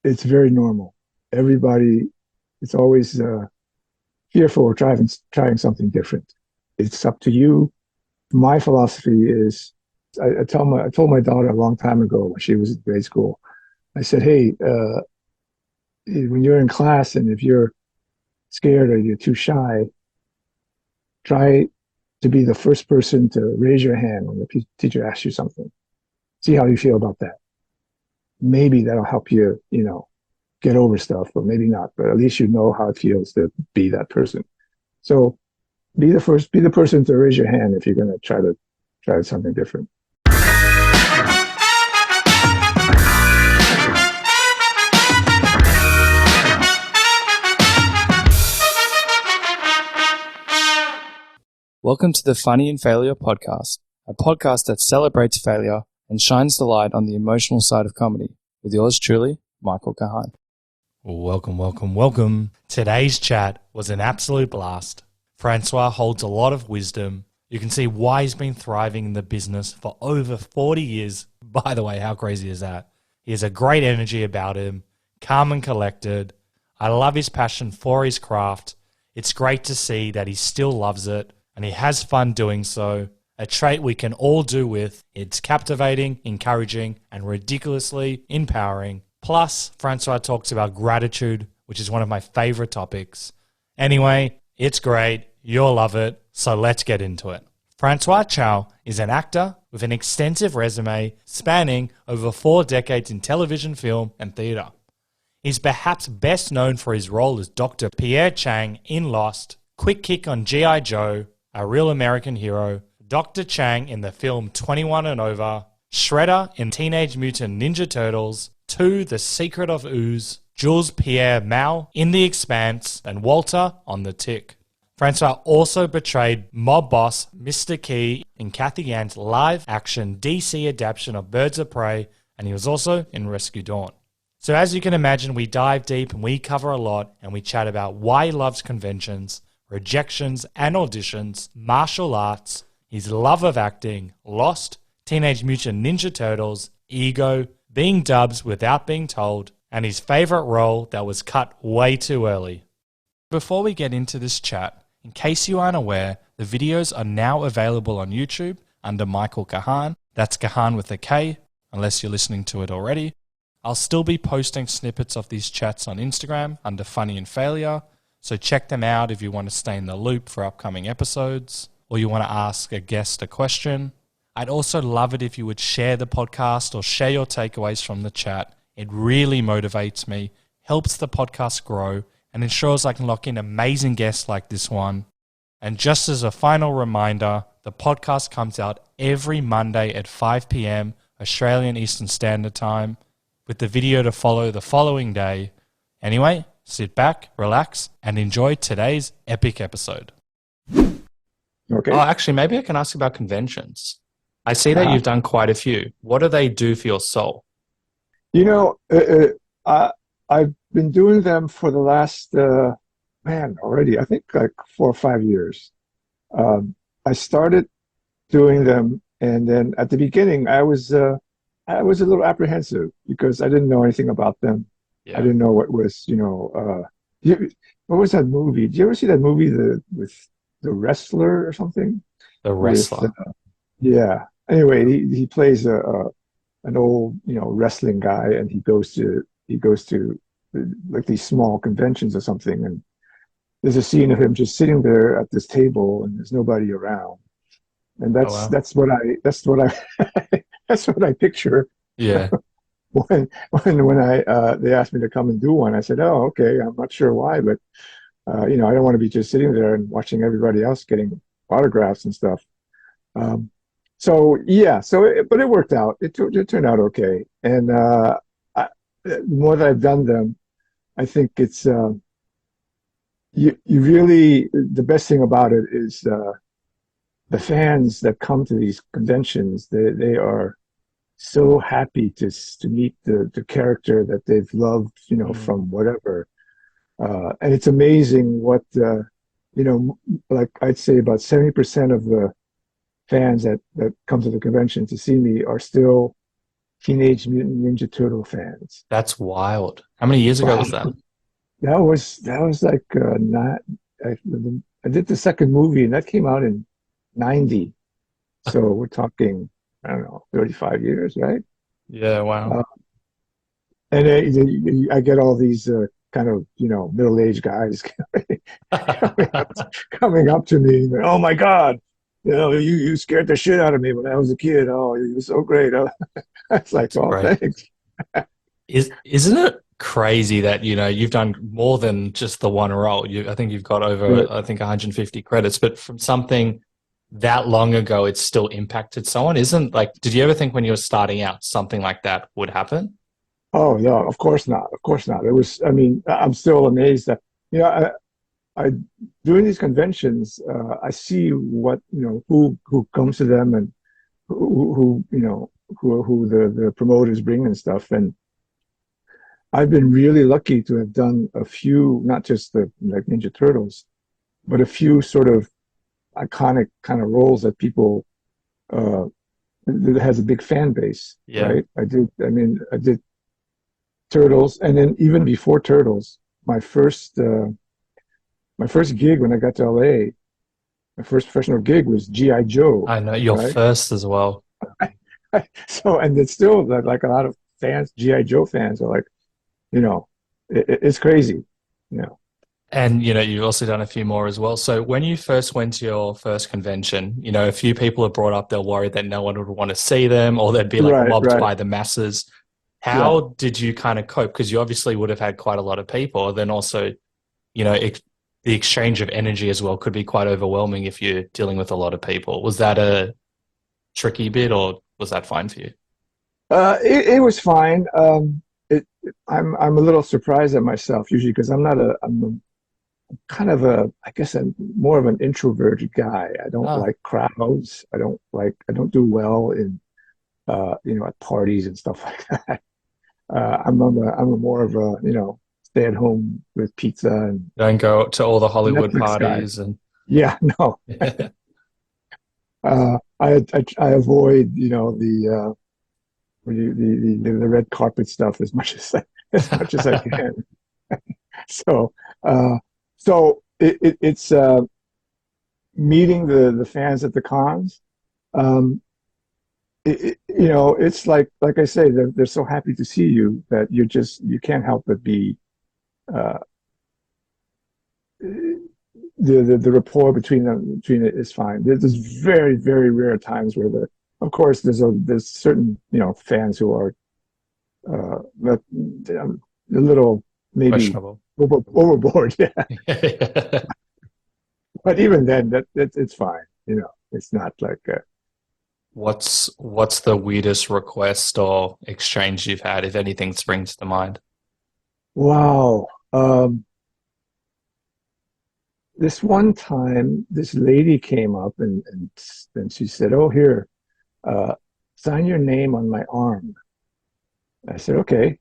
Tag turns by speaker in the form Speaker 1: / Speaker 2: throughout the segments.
Speaker 1: it's very normal. Everybody, it's always fearful of trying something different. It's up to you. My philosophy is, I told my daughter a long time ago when she was in grade school. I said, hey, when you're in class and if you're scared or you're too shy, try to be the first person to raise your hand when the teacher asks you something. See how you feel about that. Maybe that'll help you, get over stuff, or maybe not, but at least you know how it feels to be that person. So be the person to raise your hand if you're going to try something different.
Speaker 2: Welcome to the Funny in Failure podcast, a podcast that celebrates failure and shines the light on the emotional side of comedy, with yours truly, Michael Kahan.
Speaker 3: Welcome. Today's chat was an absolute blast. Francois holds a lot of wisdom. You can see why he's been thriving in the business for over 40 years. By the way, how crazy is that? He has a great energy about him, calm and collected. I love his passion for his craft. It's great to see that he still loves it and he has fun doing so. A trait we can all do with. It's captivating, encouraging, and ridiculously empowering. Plus, Francois talks about gratitude, which is one of my favorite topics. Anyway, it's great. You'll love it. So let's get into it. Francois Chau is an actor with an extensive resume spanning over 4 decades in television, film, and theatre. He's perhaps best known for his role as Dr. Pierre Chang in Lost, Quick Kick on G.I. Joe, A Real American Hero, Dr. Chang in the film 21 and Over, Shredder in Teenage Mutant Ninja Turtles, 2 The Secret of Ooze, Jules-Pierre Mao in The Expanse, and Walter on The Tick. Francois also portrayed mob boss Mr. Key in Cathy Yan's live-action DC adaptation of Birds of Prey, and he was also in Rescue Dawn. So as you can imagine, we dive deep and we cover a lot, and we chat about why he loves conventions, rejections and auditions, martial arts, his love of acting, Lost, Teenage Mutant Ninja Turtles, Ego, being dubbed without being told, and his favourite role that was cut way too early. Before we get into this chat, in case you aren't aware, the videos are now available on YouTube under Michael Kahan. That's Kahan with a K, unless you're listening to it already. I'll still be posting snippets of these chats on Instagram under Funny and Failure, so check them out if you want to stay in the loop for upcoming episodes, or you want to ask a guest a question. I'd also love it if you would share the podcast or share your takeaways from the chat. It really motivates me, helps the podcast grow, and ensures I can lock in amazing guests like this one. And just as a final reminder, the podcast comes out every Monday at 5 p.m. Australian Eastern Standard Time, with the video to follow the following day. Anyway, sit back, relax, and enjoy today's epic episode.
Speaker 1: Okay.
Speaker 3: Oh, actually, maybe I can ask about conventions. I see that you've done quite a few. What do they do for your soul?
Speaker 1: I've been doing them for the last, already, I think like 4 or 5 years. I started doing them, and then at the beginning, I was a little apprehensive because I didn't know anything about them.
Speaker 3: Yeah.
Speaker 1: I didn't know what was, what was that movie? Did you ever see that movie, with the wrestler or something?
Speaker 3: The wrestler.
Speaker 1: Yeah. Anyway, he plays an old, wrestling guy, and he goes to like these small conventions or something, and there's a scene of him just sitting there at this table, and there's nobody around, and that's what I that's what I picture.
Speaker 3: Yeah.
Speaker 1: when they asked me to come and do one, I said, "Oh, okay. I'm not sure why, but I don't want to be just sitting there and watching everybody else getting autographs and stuff." But it worked out. It turned out okay. And the more that I've done them, I think it's you really, the best thing about it is the fans that come to these conventions. They are so happy to meet the character that they've loved, from whatever. And it's amazing what like I'd say about 70% of the fans that come to the convention to see me are still Teenage Mutant Ninja Turtle fans.
Speaker 3: That's wild. How many years ago
Speaker 1: Wow.
Speaker 3: was that?
Speaker 1: That was like not. I did the second movie, and that came out in '90. So we're talking, I don't know, 35 years, right?
Speaker 3: Yeah, wow.
Speaker 1: Uh, and I get all these kind of, middle-aged guys coming up, coming up to me. Oh my God, you scared the shit out of me when I was a kid. Oh, you were so great. Oh, it's like,
Speaker 3: That's
Speaker 1: oh,
Speaker 3: great.
Speaker 1: thanks.
Speaker 3: Isn't it crazy that, you've done more than just the one role? I think you've got over,
Speaker 1: But,
Speaker 3: 150 credits, but from something that long ago, it's still impacted someone. Did you ever think when you were starting out, something like that would happen?
Speaker 1: oh no, of course not. Of course not. It was. I mean, I'm still amazed that you know. I during these conventions, I see what who comes to them and who the promoters bring and stuff. And I've been really lucky to have done a few, not just the like Ninja Turtles, but a few sort of iconic kind of roles that people that has a big fan base,
Speaker 3: Yeah.
Speaker 1: right? I did Turtles, and then even before Turtles, my first gig when I got to LA, my first professional gig was GI Joe,
Speaker 3: I know you're
Speaker 1: right?
Speaker 3: first as well.
Speaker 1: So, and it's still like a lot of fans, GI Joe fans are like, it's crazy, you know.
Speaker 3: And, you've also done a few more as well. So when you first went to your first convention, a few people have brought up they're worried that no one would want to see them or they'd be like
Speaker 1: Right,
Speaker 3: mobbed
Speaker 1: right,
Speaker 3: by the masses.
Speaker 1: yeah.
Speaker 3: How did you kind of cope? Because you obviously would have had quite a lot of people. Then also, the exchange of energy as well could be quite overwhelming if you're dealing with a lot of people. Was that a tricky bit or was that fine for you?
Speaker 1: It was fine. I'm a little surprised at myself usually because I'm kind of I guess I'm more of an introverted guy. I don't
Speaker 3: Ah,
Speaker 1: like crowds. I don't do well in, at parties and stuff like that. I'm a more of a, stay at home with pizza and
Speaker 3: don't go to all the Hollywood
Speaker 1: Netflix guy.
Speaker 3: parties and
Speaker 1: Yeah, no. I avoid, the red carpet stuff as much as as much as I can. So, uh, it's meeting the fans at the cons. Um, it's like I say, they're so happy to see you that you can't help but be uh, the rapport between it is fine. There's very very rare times where of course there's certain fans who are that a little maybe
Speaker 3: questionable.
Speaker 1: overboard, yeah.
Speaker 3: Yeah.
Speaker 1: But even then, it's fine. It's not like
Speaker 3: What's the weirdest request or exchange you've had, if anything springs to mind?
Speaker 1: wow. This one time, this lady came up and she said, "Oh, here, uh, sign your name on my arm." I said, "Okay."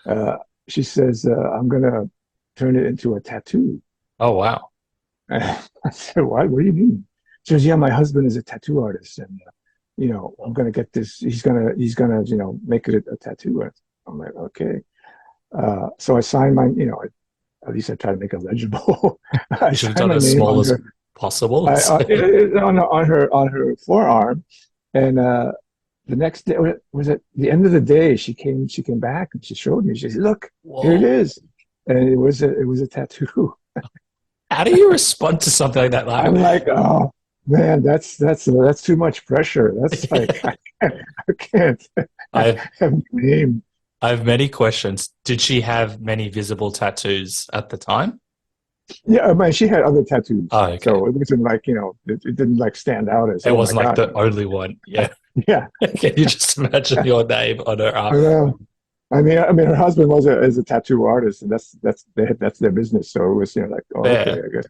Speaker 1: Uh, she says, "I'm gonna turn it into a tattoo."
Speaker 3: Oh, wow.
Speaker 1: I said, "What? What do you mean?" She goes, "Yeah, my husband is a tattoo artist, and I'm gonna get this. He's gonna make it a tattoo." I'm like, "Okay." So I signed my, at least I try to make it legible. I
Speaker 3: You should have
Speaker 1: signed
Speaker 3: done
Speaker 1: my
Speaker 3: as
Speaker 1: name
Speaker 3: small
Speaker 1: on
Speaker 3: as
Speaker 1: her,
Speaker 3: possible.
Speaker 1: on her forearm, and the next day was at the end of the day. She came back and she showed me. She said, "Look, here it
Speaker 3: Whoa.
Speaker 1: is," and it was a tattoo.
Speaker 3: How do you respond to something like that?
Speaker 1: I'm like, "Oh man, that's too much pressure. That's like
Speaker 3: Like,
Speaker 1: I can't
Speaker 3: I've
Speaker 1: have my name."
Speaker 3: I have many questions. Did she have many visible tattoos at the time?
Speaker 1: Yeah, I mean, she had other tattoos,
Speaker 3: Oh, okay.
Speaker 1: so it wasn't like it didn't like stand out as,
Speaker 3: It
Speaker 1: oh my
Speaker 3: wasn't like
Speaker 1: God.
Speaker 3: the only one. Yeah.
Speaker 1: Yeah,
Speaker 3: Can you just imagine your name on her
Speaker 1: I
Speaker 3: arm?
Speaker 1: know. I mean, her husband is a tattoo artist, and that's their business. So it was, like, oh, okay,
Speaker 3: There.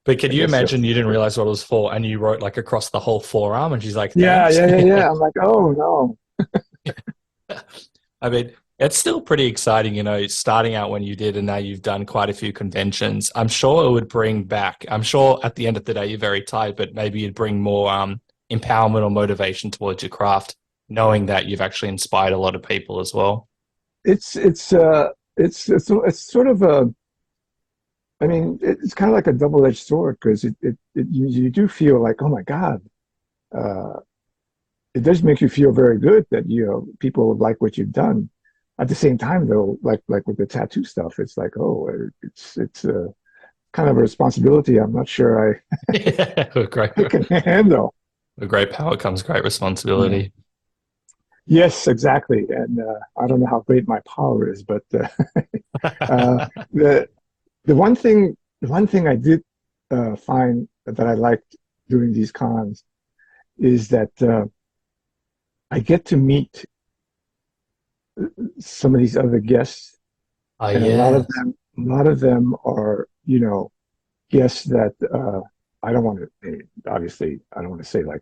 Speaker 3: But can
Speaker 1: I
Speaker 3: you
Speaker 1: guess so.
Speaker 3: imagine you didn't realize what it was for and you wrote like across the whole forearm and she's like,
Speaker 1: Yeah,
Speaker 3: thanks?
Speaker 1: yeah, yeah, yeah. I'm like, oh no.
Speaker 3: I mean, it's still pretty exciting, starting out when you did and now you've done quite a few conventions. I'm sure it would bring back, I'm sure at the end of the day you're very tired, but maybe you'd bring more empowerment or motivation towards your craft
Speaker 2: knowing that you've actually inspired a lot of people as well.
Speaker 1: It's sort of a, I mean, it's kind of like a double-edged sword because you do feel like, oh my God, uh, it does make you feel very good that people like what you've done. At the same time, though, like with the tattoo stuff, it's like, oh, it's kind of a responsibility. I'm not sure
Speaker 2: Yeah,
Speaker 1: I can handle.
Speaker 2: with great power comes great
Speaker 1: Yeah.
Speaker 2: responsibility.
Speaker 1: Yes, exactly. And I don't know how great my power is, but uh, the the one thing I did find that I liked doing these cons is that I get to meet some of these other guests,
Speaker 2: Oh
Speaker 1: and
Speaker 2: yeah.
Speaker 1: a lot of them are, guests that I don't want to, obviously, I don't want to say like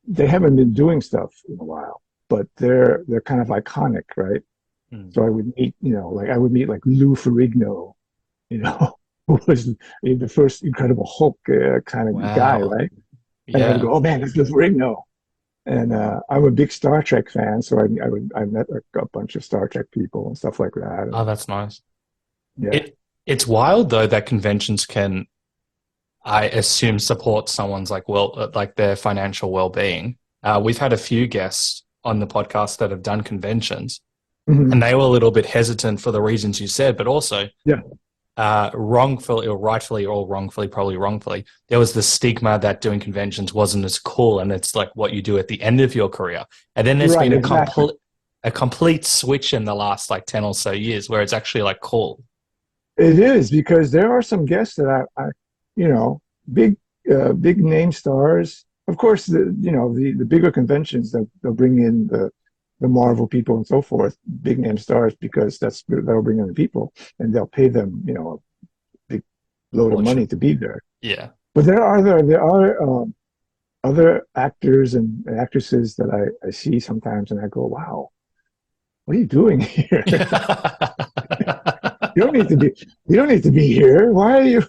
Speaker 1: they haven't been doing stuff in a while, but they're kind of iconic, right?
Speaker 2: Hmm.
Speaker 1: So I would meet, like I would meet like Lou Ferrigno, who was the first Incredible Hulk kind of guy,
Speaker 2: Wow.
Speaker 1: right? And I would
Speaker 2: Yeah.
Speaker 1: go, oh man, that's Lou Ferrigno. And I'm a big Star Trek fan, so I met a bunch of Star Trek people and stuff like that.
Speaker 2: Oh,
Speaker 1: And
Speaker 2: that's nice.
Speaker 1: yeah,
Speaker 2: It's wild though that conventions can, I assume, support someone's like their financial well-being. We've had a few guests on the podcast that have done conventions,
Speaker 1: hmm
Speaker 2: and they were a little bit hesitant for the reasons you said, but also
Speaker 1: yeah,
Speaker 2: wrongfully or rightfully or wrongfully, probably wrongfully, there was the stigma that doing conventions wasn't as cool, and it's like what you do at the end of your career. And then there's
Speaker 1: right,
Speaker 2: been
Speaker 1: exactly.
Speaker 2: a complete switch in the last like 10 or so years where it's actually like cool.
Speaker 1: It is because there are some guests that you know, big, big name stars. Of course, the bigger conventions that they'll bring in the Marvel people and so forth, big name stars because that'll bring in the people and they'll pay them, a big load of money
Speaker 2: Fortune.
Speaker 1: to be there.
Speaker 2: Yeah.
Speaker 1: But there are other actors and actresses that I see sometimes and I go, wow, what are you doing here? You don't need to be you don't need to be here. Why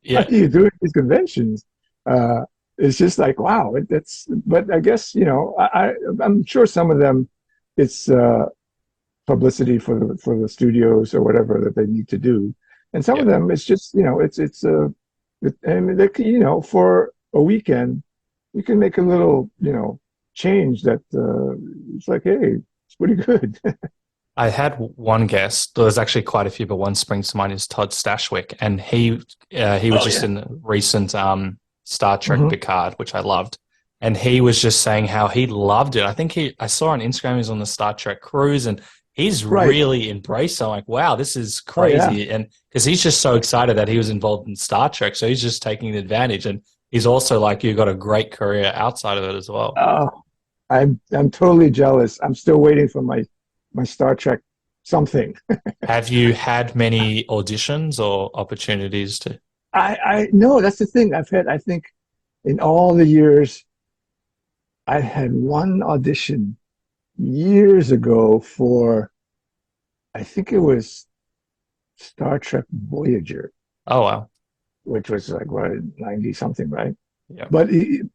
Speaker 2: Yeah.
Speaker 1: are you doing these conventions? Uh, it's just like wow. But I guess I'm sure some of them it's publicity for the studios or whatever that they need to do, and some
Speaker 2: Yeah.
Speaker 1: of them it's just I mean for a weekend you can make a little change that it's like hey it's pretty good.
Speaker 2: I had one guest. There was actually quite a few, but one springs to mind is Todd Stashwick, and he was
Speaker 1: Oh
Speaker 2: just
Speaker 1: yeah.
Speaker 2: in the recent Star Trek
Speaker 1: hmm
Speaker 2: Picard, which I loved, and he was just saying how he loved it. I saw on Instagram he was on the Star Trek cruise, and he's
Speaker 1: Right.
Speaker 2: really embraced it. I'm like, wow, this is
Speaker 1: Oh yeah.
Speaker 2: crazy, and because he's just so excited that he was involved in Star Trek, so he's just taking advantage, and he's also like, you've got a great career outside of it as well.
Speaker 1: Oh, I'm totally jealous. I'm still waiting for my Star Trek something.
Speaker 2: Have you had many auditions or opportunities to?
Speaker 1: I no, that's the thing. I think in all the years I had one audition years ago for I think it was Star Trek Voyager,
Speaker 2: Oh wow.
Speaker 1: which was like what 90 something, right?
Speaker 2: Yeah.
Speaker 1: But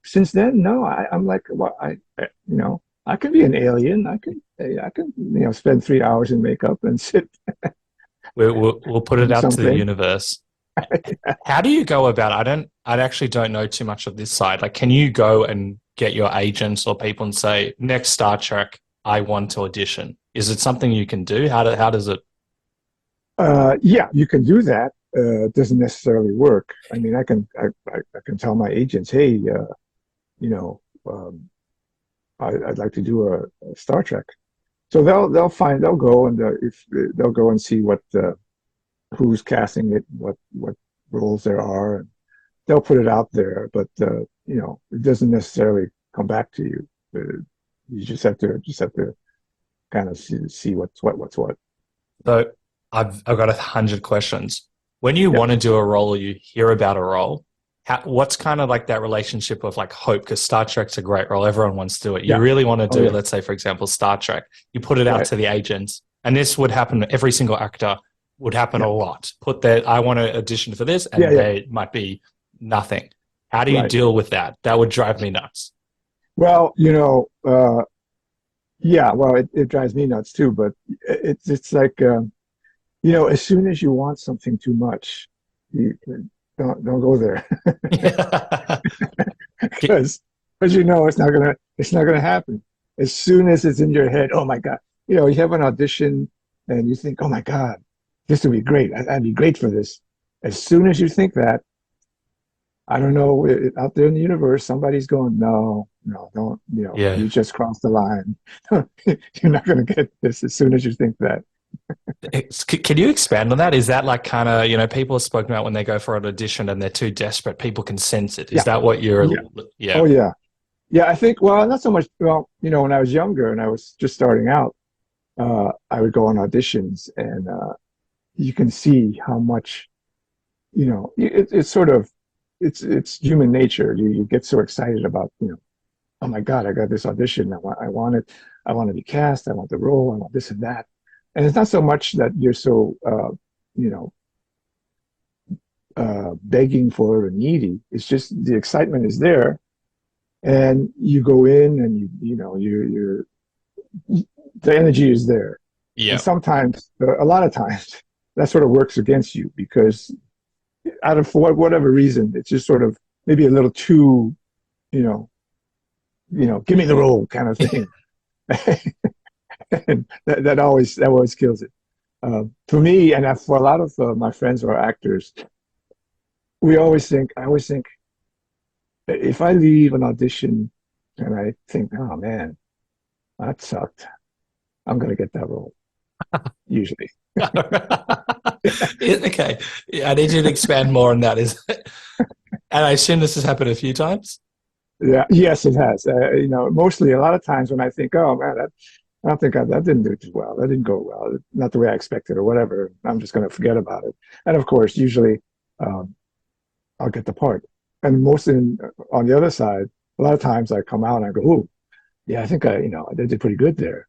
Speaker 1: since then, no, I'm like, well, I can be an alien. I can, spend 3 hours in makeup and sit
Speaker 2: We'll put it
Speaker 1: do
Speaker 2: out to the
Speaker 1: something.
Speaker 2: universe. How do you go about it? I actually don't know too much of this side. Like, can you go and get your agents or people and say, next Star Trek, I want to audition? Is it something you can do? How does it?
Speaker 1: Yeah, you can do that. It doesn't necessarily work. I mean, I can tell my agents, hey, you know, I'd like to do a Star Trek. So they'll go and if they'll go and see what who's casting it, what roles there are, and they'll put it out there. But it doesn't necessarily come back to you. You just have to kind of see what's what.
Speaker 2: So I've got 100 questions. When you
Speaker 1: Yeah,
Speaker 2: want to do a role or you hear about a role, what's kind of like that relationship of like hope? Because Star Trek's a great role. Everyone wants to do it. You
Speaker 1: yeah,
Speaker 2: really want to
Speaker 1: oh
Speaker 2: do,
Speaker 1: yeah,
Speaker 2: let's say, for example, Star Trek. You put it out
Speaker 1: right,
Speaker 2: to the agents, and this would happen. Every single actor would happen
Speaker 1: yeah,
Speaker 2: a lot. Put that I want to audition for this,
Speaker 1: yeah,
Speaker 2: and
Speaker 1: yeah,
Speaker 2: there might be nothing. How do you
Speaker 1: right.
Speaker 2: deal with that? That would drive me nuts.
Speaker 1: Well, yeah, well, it drives me nuts too, but it's like, as soon as you want something too much, you don't go there because it's not gonna happen. As soon as it's in your head, oh my God, you have an audition and you think, oh my God, this would be great. I'd be great for this. As soon as you think that, I don't know, out there in the universe, somebody's going, no, no, don't,
Speaker 2: Yeah.
Speaker 1: you just crossed the line. You're not going to get this as soon as you think that.
Speaker 2: Can you expand on that? Is that like kind of, people have spoken about when they go for an audition and they're too desperate, people can sense it. Is
Speaker 1: Yeah.
Speaker 2: that what you're,
Speaker 1: Yeah.
Speaker 2: yeah.
Speaker 1: Oh, yeah. Yeah, I think, well, not so much, well, when I was younger and I was just starting out, I would go on auditions and you can see how much, it's sort of, it's human nature. You get so excited about, oh my God, I got this audition. I want it. I want to be cast. I want the role. I want this and that. And it's not so much that you're so, you know, begging for it or needy. It's just the excitement is there, and you go in, and you're the energy is there.
Speaker 2: Yeah.
Speaker 1: And sometimes, a lot of times, that sort of works against you because out of for whatever reason, it's just sort of maybe a little too, you know, give me the role kind of thing. And that always kills it. For me, and for a lot of my friends who are actors, I always think, if I leave an audition and I think, oh man, that sucked, I'm going to get that role, usually.
Speaker 2: Okay. I need you to expand more on that. And I assume this has happened a few times.
Speaker 1: Yeah, yes, it has. Mostly a lot of times when I think, oh man, I don't think that didn't do too well. That didn't go well. Not the way I expected or whatever. I'm just going to forget about it. And of course, usually um, I'll get the part. And on the other side, a lot of times I come out and I go, oh, yeah, I think I did pretty good there.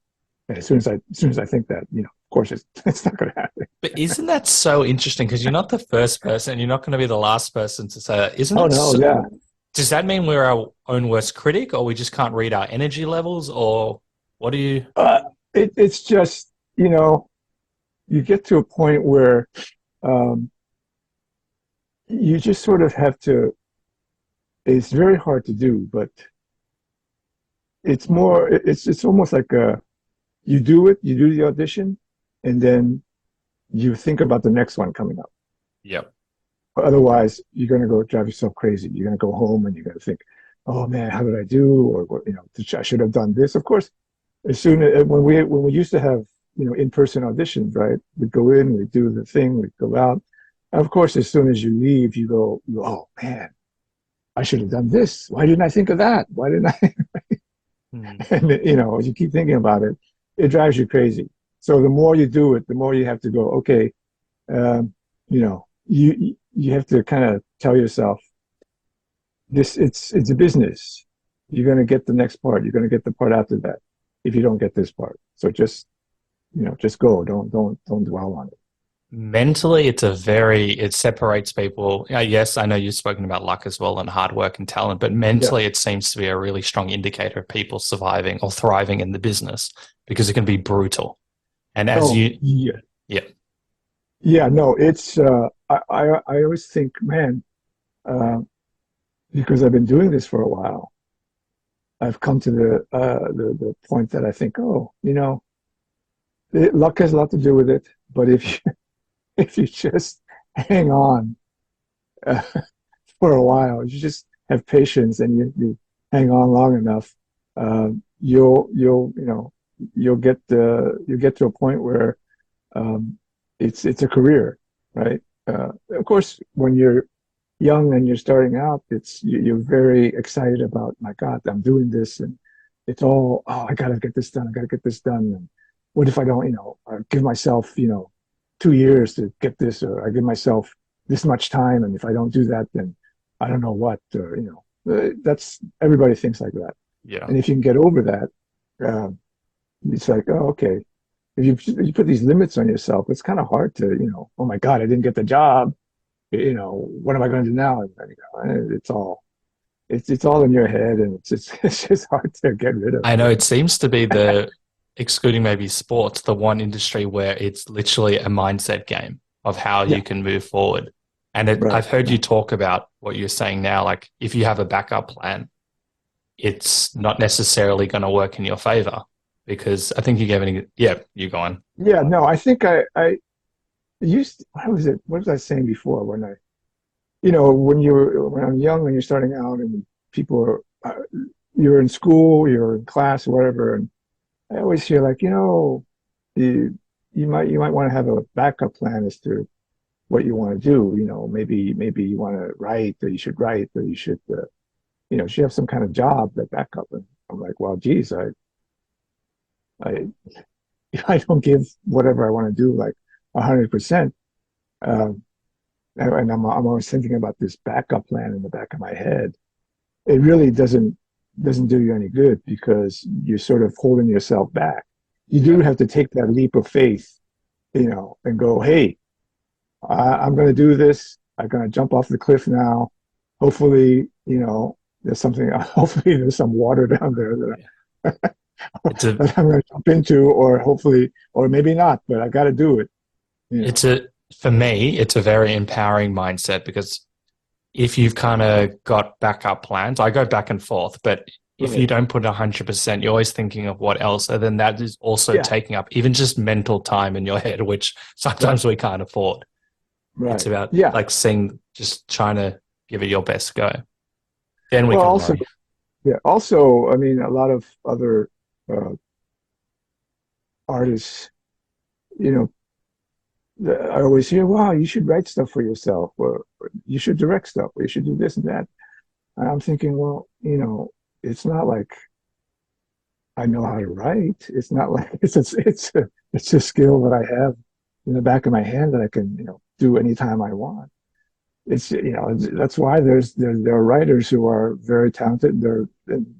Speaker 1: And as soon as I think that, of course, it's not going to happen.
Speaker 2: But isn't that so interesting? Because you're not the first person and you're not going to be the last person to say that. Isn't
Speaker 1: Oh
Speaker 2: it
Speaker 1: no,
Speaker 2: so,
Speaker 1: yeah.
Speaker 2: does that mean we're our own worst critic or we just can't read our energy levels? Or what do you?
Speaker 1: It's just, you get to a point where um, you just sort of have to, it's very hard to do, but it's almost like you do the audition, and then you think about the next one coming up.
Speaker 2: Yep.
Speaker 1: Otherwise, you're going to go drive yourself crazy. You're going to go home and you're going to think, oh man, how did I do? Or, I should have done this. Of course, as soon as when we used to have, in-person auditions, right? We'd go in, we'd do the thing, we'd go out. And of course, as soon as you leave, you go, oh man, I should have done this. Why didn't I think of that? Why didn't I? And as you keep thinking about it, it drives you crazy. So the more you do it, the more you have to go, okay, you have to kind of tell yourself it's a business. You're going to get the next part. You're going to get the part after that if you don't get this part. So just go. Don't dwell on it.
Speaker 2: Mentally, it separates people. Yes, I know you've spoken about luck as well and hard work and talent, but mentally it seems to be a really strong indicator of people surviving or thriving in the business because it can be brutal. And
Speaker 1: no, it's I always think, man, because I've been doing this for a while, I've come to the point that I think, luck has a lot to do with it, but if you just hang on for a while, you just have patience and you hang on long enough, you'll get to a point where it's a career, right? Of course, when you're young and you're starting out, you're very excited about, my God, I'm doing this, and it's all, oh, I gotta get this done. I gotta get this done. And what if I don't, I give myself, 2 years to get this, or I give myself this much time, and if I don't do that, then I don't know what, or that's everybody thinks like that.
Speaker 2: Yeah.
Speaker 1: And if you can get over that, it's like, oh, okay. If you put these limits on yourself, it's kind of hard to, oh my God, I didn't get the job. What am I going to do now? It's all, it's all in your head, and it's just hard to get rid of.
Speaker 2: I know it seems to be the, excluding maybe sports, the one industry where it's literally a mindset game of how
Speaker 1: Yeah.
Speaker 2: you can move forward. And
Speaker 1: Right.
Speaker 2: I've heard you talk about what you're saying now, like if you have a backup plan, it's not necessarily going to work in your favor because I think you gave any, yeah, you go on.
Speaker 1: Yeah, no, I think I used, what was I saying before when when I'm young, when you're starting out and people are, you're in school, you're in class, whatever, and I always hear like, you might want to have a backup plan as to what you want to do. Maybe you want to write, or you should write, or you should, should have some kind of job that backup. And I'm like, well, geez, I if I don't give whatever I want to do like 100%, and I'm always thinking about this backup plan in the back of my head, it really doesn't do you any good because you're sort of holding yourself back. You do have to take that leap of faith, and go, hey, I'm going to do this. I'm going to jump off the cliff now. Hopefully, there's something. Hopefully, there's some water down there that that I'm going to jump into, or hopefully, or maybe not. But I got to do it.
Speaker 2: For me, it's a very empowering mindset because if you've kind of got backup plans, I go back and forth, but if you don't put 100%, you're always thinking of what else. And then that is also taking up even just mental time in your head, which sometimes we can't afford.
Speaker 1: Right.
Speaker 2: It's about like just trying to give it your best go. Then we can
Speaker 1: also,
Speaker 2: worry.
Speaker 1: Also, I mean, a lot of other artists, I always hear, wow, you should write stuff for yourself, or you should direct stuff, or you should do this and that. And I'm thinking, well, it's not like I know how to write. It's not like it's a skill that I have in the back of my hand that I can, do anytime I want. It's, that's why there are writers who are very talented.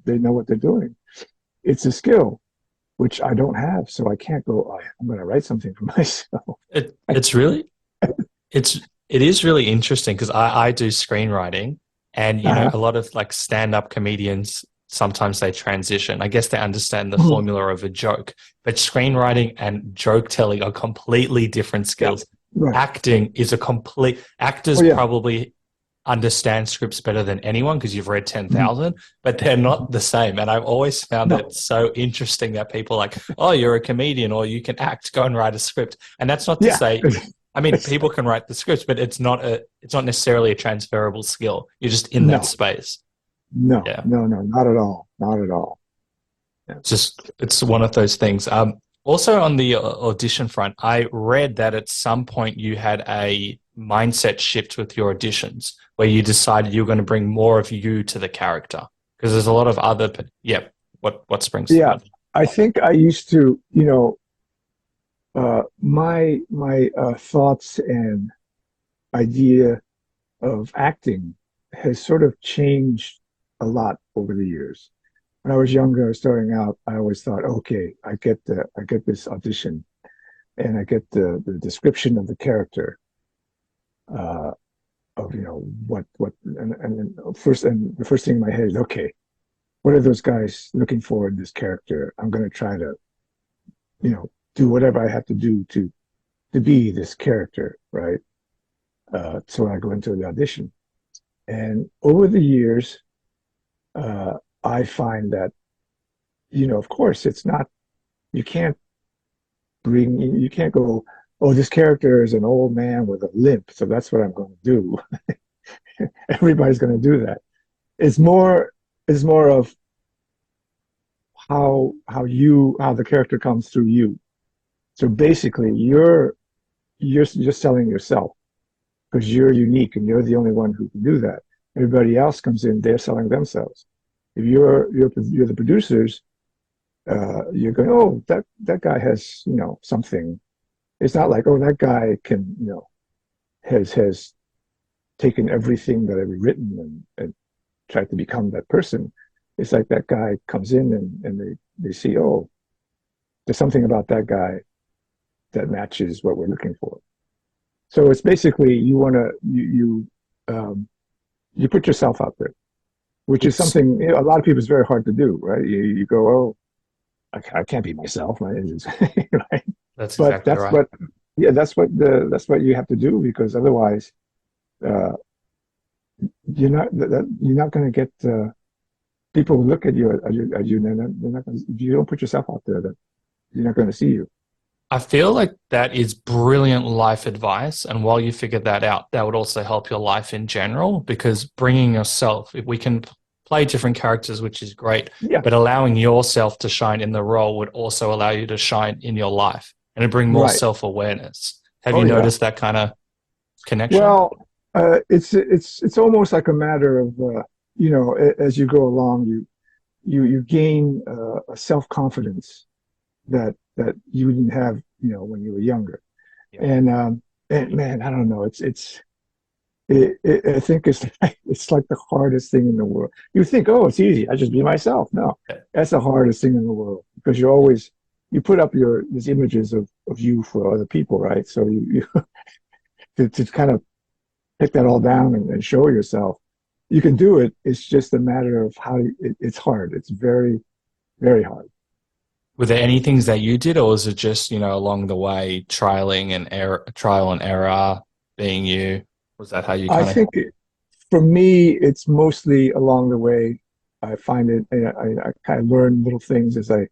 Speaker 1: They know what they're doing. It's a skill, which I don't have, so I can't go, oh, I'm going to write something for myself.
Speaker 2: It is really interesting because I do screenwriting, and a lot of like stand-up comedians, sometimes they transition. I guess they understand the formula of a joke, but screenwriting and joke telling are completely different skills.
Speaker 1: Right.
Speaker 2: Acting is actors probably understand scripts better than anyone because you've read 10,000, but they're not the same. And I've always found it so interesting that people are like, oh, you're a comedian or you can act, go and write a script. And that's not to say, I mean, people can write the scripts, but it's not necessarily a transferable skill. You're just in that space.
Speaker 1: No, not at all. Not at all.
Speaker 2: It's one of those things. Also on the audition front, I read that at some point you had a mindset shift with your auditions where you decided you were going to bring more of you to the character because there's a lot of other, what springs to mind?
Speaker 1: I think I used to, my thoughts and idea of acting has sort of changed a lot over the years. When I was younger, starting out, I always thought, okay, I get this audition, and I get the description of the character, of what and the first thing in my head is, okay, what are those guys looking for in this character? I'm going to try to, do whatever I have to do to be this character, right? So when I go into the audition, and over the years, I find that, of course, it's not, you can't go, oh, this character is an old man with a limp, so that's what I'm going to do. Everybody's going to do that. It's more of how the character comes through you. So basically, you're just selling yourself because you're unique and you're the only one who can do that. Everybody else comes in, they're selling themselves. If you're the producers, you're going, oh, that guy has, something. It's not like, oh, that guy can, has taken everything that I've written and tried to become that person. It's like that guy comes in and they see, oh, there's something about that guy that matches what we're looking for. So it's basically you put yourself out there. which is something a lot of people is very hard to do, right? You go, oh, I can't be myself, right? Right?
Speaker 2: That's
Speaker 1: But
Speaker 2: exactly right.
Speaker 1: that's what you have to do because otherwise, uh, you're not going to get people who look at you they're not gonna, if you don't put yourself out there, that you're not going to see you.
Speaker 2: I feel like that is brilliant life advice. And while you figure that out, that would also help your life in general because bringing yourself, if we can play different characters, which is great,
Speaker 1: Yeah,
Speaker 2: but allowing yourself to shine in the role would also allow you to shine in your life and to bring more
Speaker 1: right.
Speaker 2: self-awareness. Have
Speaker 1: Oh
Speaker 2: you
Speaker 1: yeah.
Speaker 2: noticed that kind of connection?
Speaker 1: Well, it's almost like a matter of as you go along, you gain a self confidence that you didn't have when you were younger,
Speaker 2: Yeah.
Speaker 1: and man, I don't know, I think it's like the hardest thing in the world. You think, oh, it's easy, I just be myself. No, that's the hardest thing in the world because you put up these images of you for other people, right? So you to kind of take that all down and show yourself. You can do it. It's just a matter of it's hard. It's very, very hard.
Speaker 2: Were there any things that you did, or was it just, along the way, trial and error, being you? Was that how you
Speaker 1: I
Speaker 2: kind of?
Speaker 1: think for me, it's mostly along the way. I find it. I kind of learn little things as I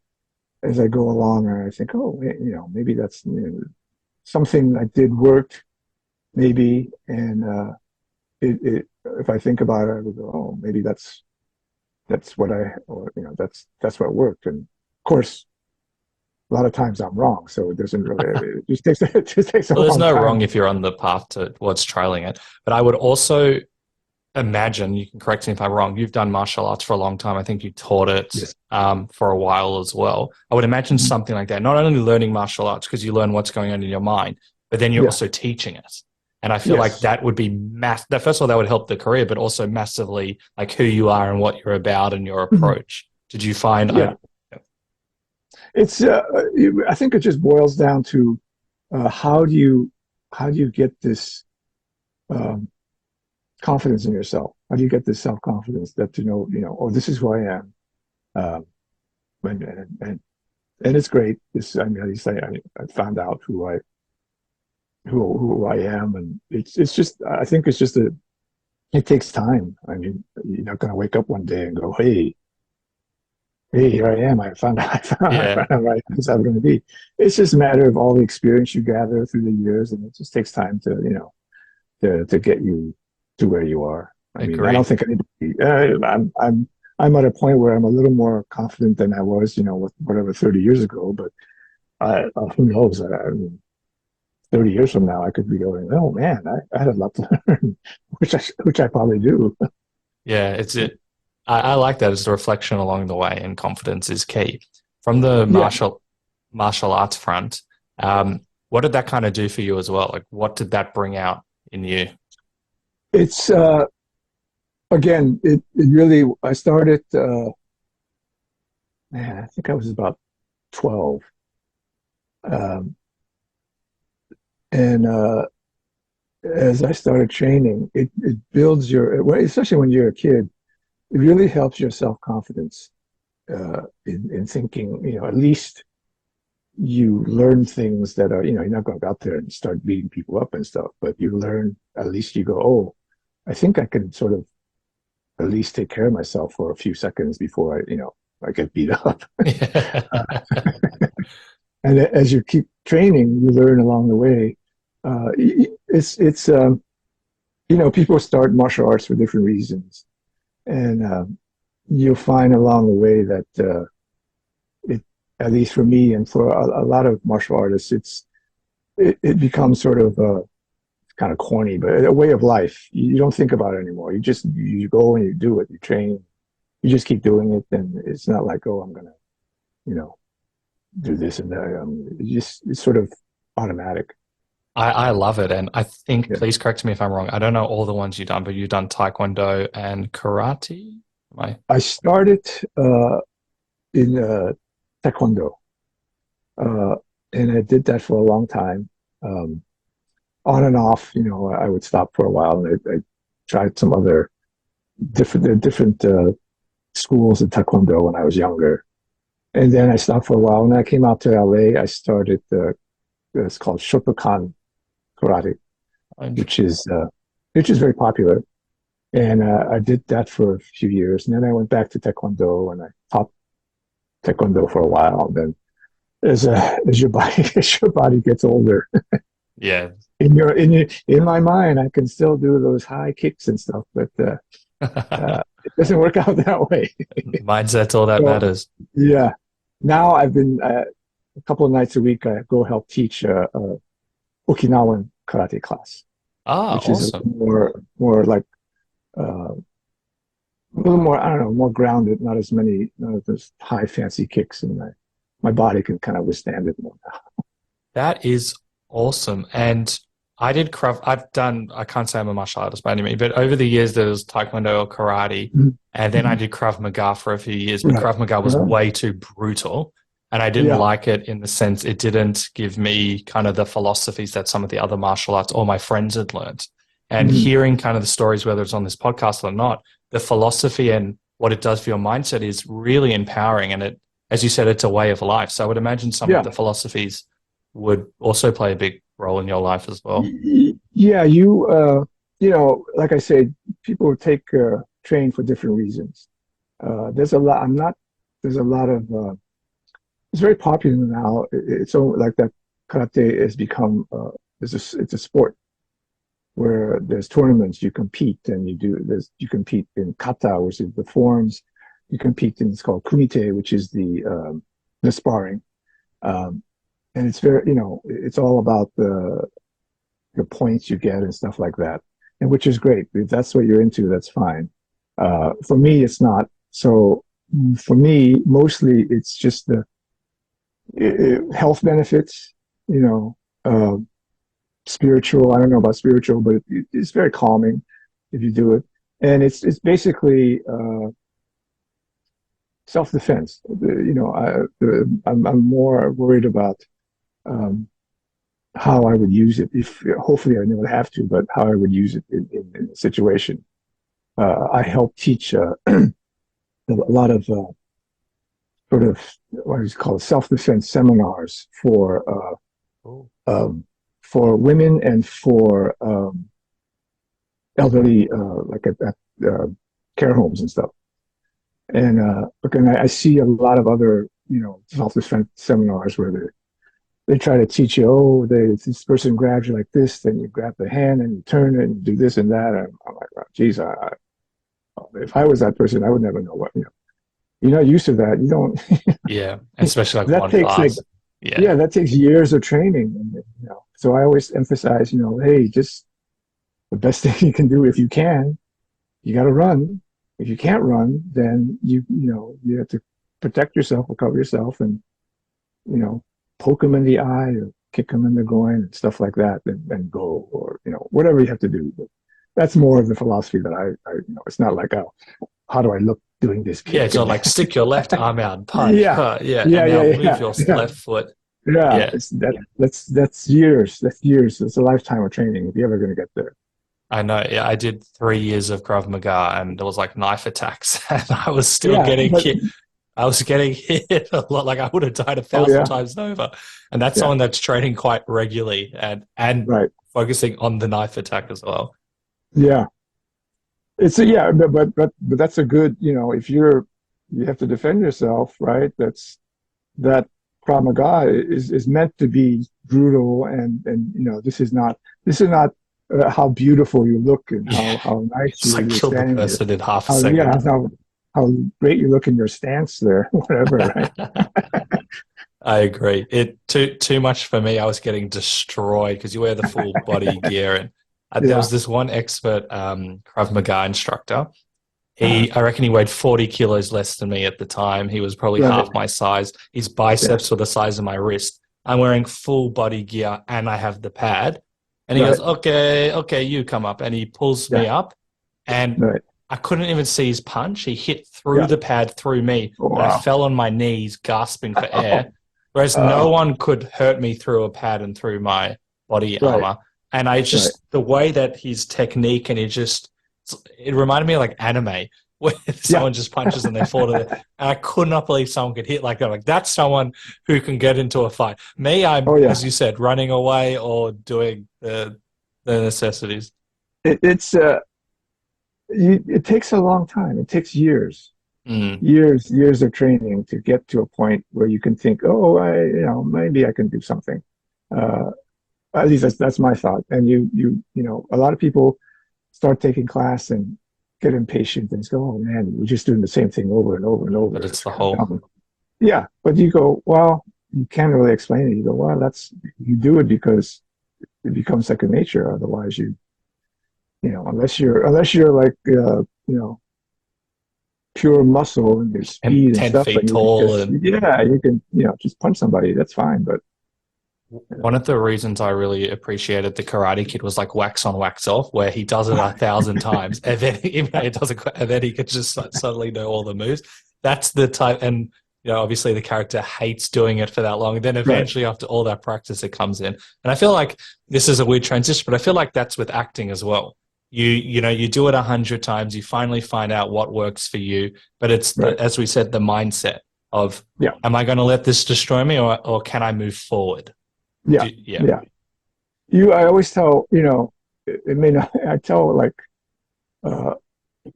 Speaker 1: go along, and I think, oh, maybe that's something I did worked, maybe, and if I think about it, I would go, oh, maybe that's what that's what worked. And of course, a lot of times I'm wrong, so it doesn't really. It just takes it just takes a
Speaker 2: Well, there's
Speaker 1: long
Speaker 2: no
Speaker 1: time.
Speaker 2: wrong if you're on the path towards trailing it. But I would also imagine, you can correct me if I'm wrong, you've done martial arts for a long time. I think you taught it
Speaker 1: Yes.
Speaker 2: for a while as well. I would imagine
Speaker 1: Mhm.
Speaker 2: something like that, not only learning martial arts because you learn what's going on in your mind, but then you're
Speaker 1: Yeah.
Speaker 2: also teaching it. And I feel like
Speaker 1: Yes.
Speaker 2: that would be that first of all, that would help the career, but also massively like who you are and what you're about and your
Speaker 1: Mhm.
Speaker 2: approach. Did you find
Speaker 1: Yeah. It's. I think it just boils down to uh, how do you how do you get this um, confidence in yourself? How do you get this self confidence that to know oh, this is who I am. Um, and it's great. This I mean, at least I found out who I am, and it's just I think it's just it takes time. I mean, you're not going to wake up one day and go, hey, here I am. I
Speaker 2: Yeah,
Speaker 1: found out right. That's how I'm going to be. It's just a matter of all the experience you gather through the years, and it just takes time to to get you to where you are. I mean, I don't
Speaker 2: agreed.
Speaker 1: think anybody. I'm at a point where I'm a little more confident than I was, with whatever 30 years ago. But who knows? I mean, 30 years from now, I could be going, oh man, I had a lot to learn, which I probably do.
Speaker 2: Yeah, it's it. I like that as a reflection along the way, and confidence is key. From the
Speaker 1: Yeah,
Speaker 2: martial arts front, what did that kind of do for you as well? Like, what did that bring out in you?
Speaker 1: it's again, it really. I started, man, I think I was about 12, um, and as I started training, it builds well, especially when you're a kid, it really helps your self confidence in thinking. At least you learn things that are, you're not going to go out there and start beating people up and stuff, but you learn, at least you go, oh, I think I can sort of at least take care of myself for a few seconds before I get beat up. And as you keep training, you learn along the way. It's people start martial arts for different reasons, and you'll find along the way that it, at least for me and for a lot of martial artists, it becomes sort of kind of corny, but a way of life. You don't think about it anymore. You go and you do it. You train. You just keep doing it, and it's not like, oh, I'm gonna you know do this and that. It's sort of automatic.
Speaker 2: I love it, and I think,
Speaker 1: Yeah.
Speaker 2: please correct me if I'm wrong. I don't know all the ones you've done, but you've done Taekwondo and karate. Am I?
Speaker 1: I started in Taekwondo, uh, and I did that for a long time, on and off. I would stop for a while, and I tried some other different schools in Taekwondo when I was younger. And then I stopped for a while. When I came out to LA, I started it's called Shotokan karate, which is very popular. And I did that for a few years, and then I went back to Taekwondo, and I taught Taekwondo for a while. Then, as your body gets older,
Speaker 2: Yeah.
Speaker 1: in my mind, I can still do those high kicks and stuff, but it doesn't work out that way.
Speaker 2: Mindset's all that
Speaker 1: So,
Speaker 2: matters.
Speaker 1: yeah. Now I've been a couple of nights a week. I go help teach a Okinawan karate class, which is
Speaker 2: Awesome.
Speaker 1: more like a little more, I don't know, more grounded. Not as those high fancy kicks, and my body can kind of withstand it more now.
Speaker 2: That is awesome. And I can't say I'm a martial artist by any means, but over the years there was Taekwondo or karate, and then I did Krav Maga for a few years, but
Speaker 1: Right.
Speaker 2: Krav Maga was
Speaker 1: Right.
Speaker 2: way too brutal. And I didn't
Speaker 1: Yeah.
Speaker 2: like it in the sense it didn't give me kind of the philosophies that some of the other martial arts or my friends had learned. And hearing kind of the stories, whether it's on this podcast or not, the philosophy and what it does for your mindset is really empowering. And it, as you said, it's a way of life. So I would imagine some
Speaker 1: Yeah.
Speaker 2: of the philosophies would also play a big role in your life as well.
Speaker 1: Yeah, like I said, people take train for different reasons. There's a lot. There's a lot of. It's very popular now. It's so like that. Karate has become. It's a sport where there's tournaments. You compete, and you compete in kata, which is the forms. You compete in, it's called kumite, which is the sparring. And it's very, it's all about the points you get and stuff like that, and which is great. If that's what you're into, that's fine. For me, it's not. So for me, mostly it's just the health benefits, spiritual. I don't know about spiritual, but it's very calming if you do it, and it's basically self-defense. I'm more worried about how I would use it. If hopefully I never have to, but how I would use it in a situation. I help teach a lot of sort of what is called self-defense seminars for women and for elderly, like at care homes and stuff. And I see a lot of other self-defense seminars where they try to teach you, this person grabs you like this, then you grab the hand and you turn it and do this and that. And I'm like, oh, geez, if I was that person, I would never know what, you're not used to that. You don't.
Speaker 2: Yeah, especially like
Speaker 1: that
Speaker 2: one
Speaker 1: takes
Speaker 2: class.
Speaker 1: yeah, that takes years of training. And, so I always emphasize, hey, just the best thing you can do if you can, you got to run. If you can't run, then you have to protect yourself or cover yourself and, poke them in the eye or kick them in the groin and stuff like that, and go, or whatever you have to do. But that's more of the philosophy that I it's not like, oh, how do I look doing this kick?
Speaker 2: Yeah, it's not like stick your left arm out and punch.
Speaker 1: Yeah.
Speaker 2: Yeah,
Speaker 1: Yeah,
Speaker 2: and now
Speaker 1: yeah,
Speaker 2: move your
Speaker 1: yeah.
Speaker 2: left foot.
Speaker 1: Yeah,
Speaker 2: Yeah.
Speaker 1: That's years. That's years. It's a lifetime of training if you're ever going to get there.
Speaker 2: I know. Yeah, I did 3 years of Krav Maga, and there was like knife attacks, and I was still getting hit. I was getting hit a lot. Like I would have died 1,000 times over. And that's someone that's training quite regularly and
Speaker 1: Right.
Speaker 2: focusing on the knife attack as well.
Speaker 1: Yeah, but that's a good. If you have to defend yourself, right? That Krav Maga is meant to be brutal, and this is not how beautiful you look and how nice
Speaker 2: It's like
Speaker 1: you're
Speaker 2: kill the
Speaker 1: standing
Speaker 2: person in half a
Speaker 1: there.
Speaker 2: second.
Speaker 1: Yeah, how great you look in your stance there, whatever, right?
Speaker 2: I agree. It too much for me. I was getting destroyed because you wear the full body gear, and there was this one expert Krav Maga instructor. I reckon he weighed 40 kilos less than me at the time. He was probably half my size. His biceps were the size of my wrist. I'm wearing full body gear and I have the pad. And he goes, okay, you come up. And he pulls me up, and I couldn't even see his punch. He hit through the pad, through me.
Speaker 1: Wow.
Speaker 2: And I fell on my knees, gasping for air. Whereas no one could hurt me through a pad and through my body armor. And the way that his technique, and he just it reminded me of like anime where someone just punches and they fall to the, and I could not believe someone could hit like that. Like that's someone who can get into a fight. Me, I'm, as you said, running away or doing the necessities.
Speaker 1: It takes a long time. It takes years. Years of training to get to a point where you can think, oh, maybe I can do something. At least that's my thought. And a lot of people start taking class and get impatient and go, oh man, we're just doing the same thing over and over and over.
Speaker 2: But it's the whole.
Speaker 1: Yeah, but you go, well, you can't really explain it. You go, well, you do it because it becomes second nature. Otherwise, unless you're like, pure muscle and your speed and
Speaker 2: 10
Speaker 1: stuff.
Speaker 2: feet tall.
Speaker 1: You can, just punch somebody. That's fine. But
Speaker 2: one of the reasons I really appreciated the Karate Kid was like wax on, wax off, where he does it 1,000 times, and then and then he could just suddenly know all the moves. That's the type, and obviously the character hates doing it for that long, and then eventually after all that practice, it comes in. And I feel like this is a weird transition, but I feel like that's with acting as well. You do it 100 times, you finally find out what works for you, but it's as we said, the mindset of am I going to let this destroy me or can I move forward? I always tell it may not. I tell like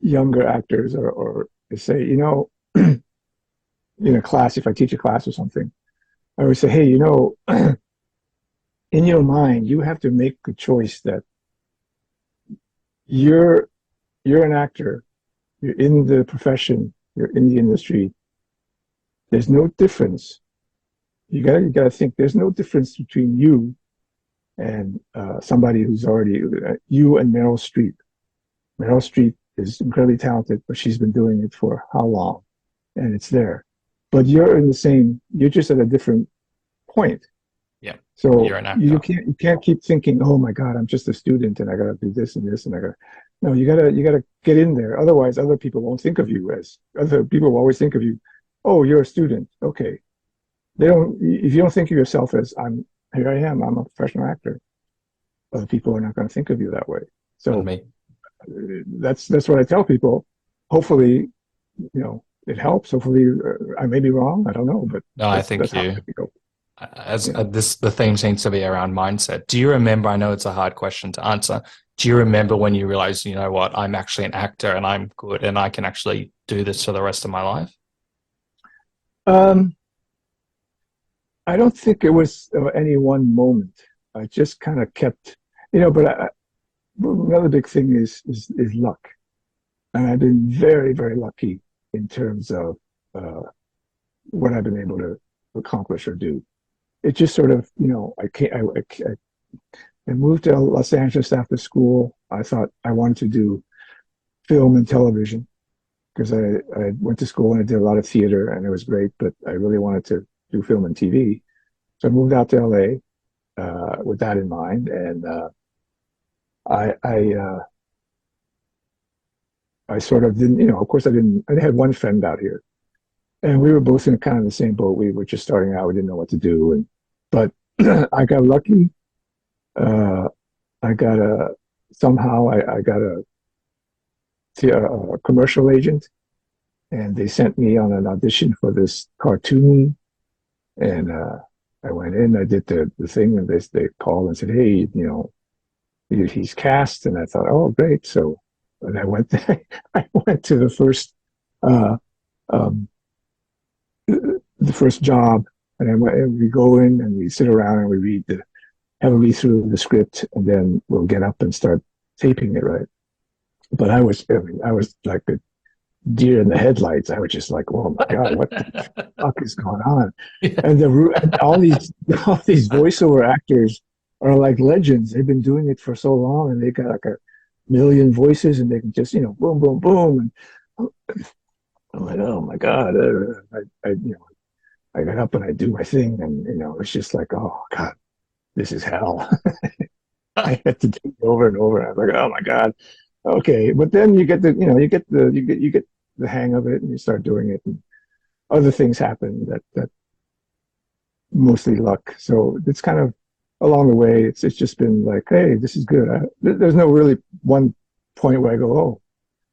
Speaker 2: younger actors or say in a class, if I teach a class or something, I always say, hey, in your mind you have to make the choice that you're an actor, you're in the profession, you're in the industry. There's no difference. You gotta think there's no difference between you and somebody who's already you and Meryl Streep. Meryl Streep is incredibly talented, but she's been doing it for how long? And it's there. But you're just at a different point. Yeah.
Speaker 1: So
Speaker 2: you're an actor.
Speaker 1: You can't keep thinking, oh my God, I'm just a student and I gotta do this and this and no, you gotta get in there. Otherwise other people won't think of you other people will always think of you, oh, you're a student. Okay. If you don't think of yourself as here I am, I'm a professional actor, other people are not going to think of you that way. So that's what I tell people. Hopefully, it helps. Hopefully I may be wrong. I don't know, but
Speaker 2: no, I think the theme seems to be around mindset. Do you remember, I know it's a hard question to answer, do you remember when you realized, you know what, I'm actually an actor and I'm good and I can actually do this for the rest of my life?
Speaker 1: I don't think it was any one moment. I just kind of kept, but another big thing is luck. And I've been very, very lucky in terms of what I've been able to accomplish or do. It just sort of, I moved to Los Angeles after school. I thought I wanted to do film and television because I went to school and I did a lot of theater and it was great, but I really wanted to do film and TV. So I moved out to LA with that in mind. And I sort of didn't, of course I had one friend out here and we were both in kind of the same boat. We were just starting out. We didn't know what to do. But I got lucky. I got a commercial agent and they sent me on an audition for this cartoon. And I went in, I did the thing, and they called and said, hey, he's cast. And I thought, oh, great. So, and I went there, I went to the first job, and we go in and we sit around and we have a read through the script, and then we'll get up and start taping it, right? But I was like a deer in the headlights. I was just like, oh my God, what the fuck is going on? Yeah. And all these voiceover actors are like legends. They've been doing it for so long, and they got like a million voices, and they can just boom, boom, boom. And I'm like, oh my God, I got up and I do my thing, and it's just like, oh God, this is hell. I had to do it over and over. I was like, oh my God. Okay, but then you get the hang of it, and you start doing it, and other things happen that mostly luck. So it's kind of along the way. It's just been like, hey, this is good. There's no really one point where I go, oh,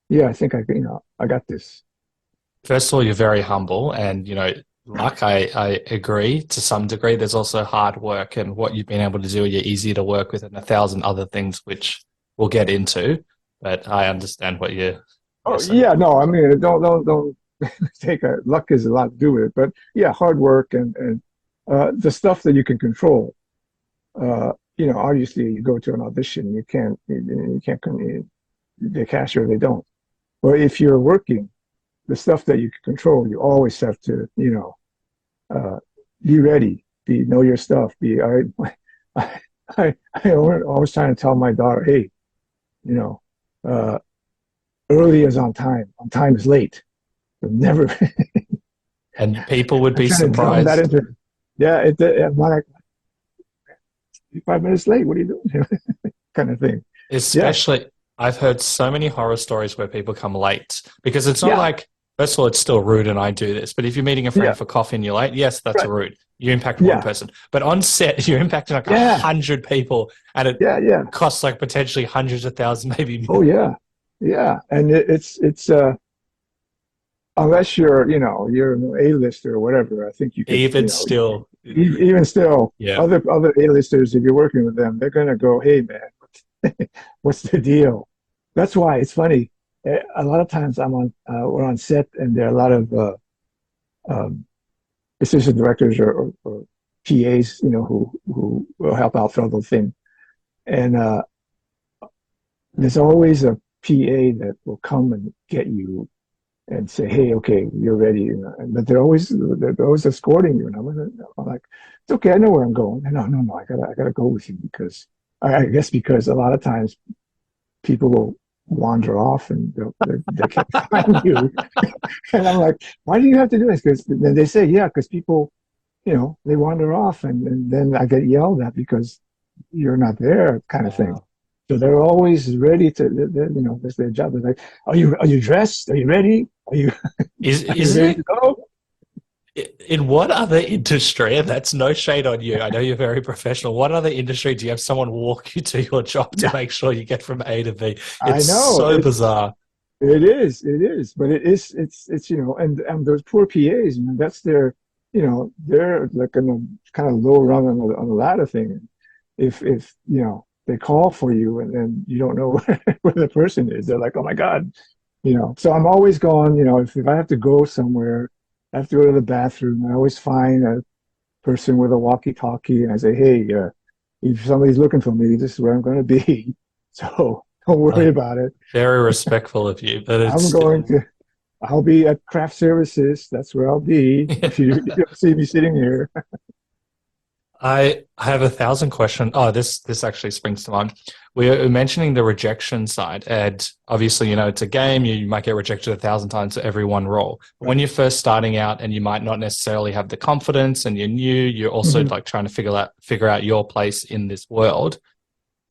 Speaker 1: yeah, I think I got this.
Speaker 2: First of all, you're very humble, and luck. I agree to some degree. There's also hard work, and what you've been able to do. You're easy to work with, and 1,000 other things which we'll get into. But I understand what you're
Speaker 1: Oh
Speaker 2: saying.
Speaker 1: yeah, no, I mean, don't take luck has a lot to do with it, but yeah, hard work and the stuff that you can control. Obviously, you go to an audition, you can't they cast you or they don't. But if you're working, the stuff that you can control, you always have to, be ready, know your stuff. I always trying to tell my daughter, hey, uh, early is on time is late. So never.
Speaker 2: And people would be
Speaker 1: I'm trying to drum that
Speaker 2: surprised.
Speaker 1: into, yeah, I'm like 5 minutes late. What are you doing? Kind of thing.
Speaker 2: Especially, I've heard so many horror stories where people come late because it's not
Speaker 1: Yeah.
Speaker 2: like, first of all, it's still rude and I do this. But if you're meeting a friend
Speaker 1: Yeah.
Speaker 2: for coffee and you're late, yes, that's
Speaker 1: Right.
Speaker 2: rude. You impact one
Speaker 1: Yeah.
Speaker 2: person. But on set, you're impacting like
Speaker 1: Yeah.
Speaker 2: 100 people and it
Speaker 1: Yeah.
Speaker 2: costs like potentially hundreds of thousands, maybe
Speaker 1: Oh
Speaker 2: millions.
Speaker 1: yeah. And it's unless you're an A-lister or whatever, I think you could,
Speaker 2: Even still,
Speaker 1: even still,
Speaker 2: yeah.
Speaker 1: other A-listers, if you're working with them, they're gonna go, hey man, what's the deal? That's why it's funny. A lot of times we're on set and there are a lot of um, assistant directors or PAs, who will help out throughout the thing. And there's always a PA that will come and get you and say, "Hey, okay, you're ready." But they're always escorting you, and I'm like, "It's okay, I know where I'm going." No, I gotta go with you because I guess because a lot of times people will wander off and they can't find you, and I'm like, "Why do you have to do this?" Because then they say, "Yeah, because people, they wander off, and then I get yelled at because you're not there," kind of thing.
Speaker 2: Wow.
Speaker 1: So they're always ready to, that's their job. They're like, are you dressed? Are you ready? Are you, are you
Speaker 2: Isn't
Speaker 1: ready
Speaker 2: it
Speaker 1: to go?
Speaker 2: in what other industry, and that's no shade on you, I know you're very professional. What other industry do you have someone walk you to your job to
Speaker 1: Yeah,
Speaker 2: make sure you get from A to B?
Speaker 1: I
Speaker 2: It's
Speaker 1: know
Speaker 2: so bizarre.
Speaker 1: it is, but it's and those poor PAs, man, that's they're like in a kind of low rung on the ladder thing. If they call for you and then you don't know where the person is, they're like, oh my God, So I'm always going, if I have to go somewhere, I have to go to the bathroom. I always find a person with a walkie-talkie and I say, hey, if somebody's looking for me, this is where I'm going to be. So don't worry
Speaker 2: Like,
Speaker 1: about it.
Speaker 2: very respectful of you, but it's
Speaker 1: I'm going
Speaker 2: still.
Speaker 1: to, I'll be at craft services. That's where I'll be if you don't see me sitting here.
Speaker 2: I have 1,000 questions. Oh, this actually springs to mind. We were mentioning the rejection side, and obviously, it's a game. You might get rejected 1,000 times for every one role. But when
Speaker 1: Right.
Speaker 2: you're first starting out, and you might not necessarily have the confidence, and you're new, you're also
Speaker 1: Mhm.
Speaker 2: like trying to figure out your place in this world.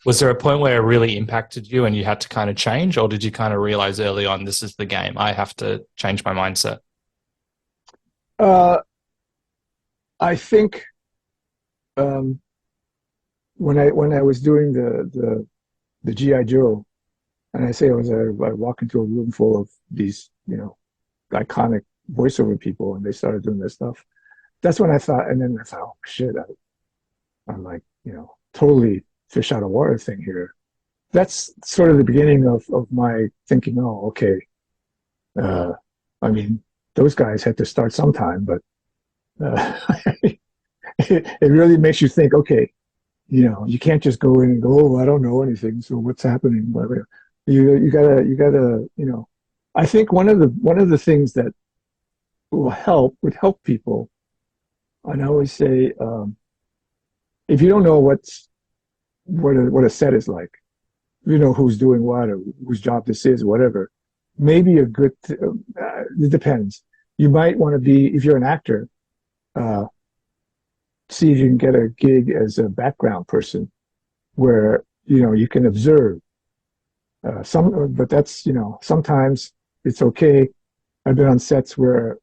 Speaker 2: Was there a point where it really impacted you, and you had to kind of change, or did you kind of realize early on, this is the game? I have to change my mindset.
Speaker 1: Uh, I think um, when I was doing the GI Joe, and I say I walk into a room full of these iconic voiceover people, and they started doing this stuff. That's when I thought, and then I thought, oh shit, I'm like totally fish out of water thing here. That's sort of the beginning of my thinking. Oh, okay. Uh, I mean, those guys had to start sometime, but uh, it really makes you think. Okay, you can't just go in and go, oh, I don't know anything. So what's happening? Whatever. You gotta. I think one of the things that would help people. And I always say, if you don't know what a set is like, who's doing what or whose job this is, whatever. Maybe it depends. You might want to be, if you're an actor, uh, see if you can get a gig as a background person where you can observe but that's sometimes it's okay. I've been on sets where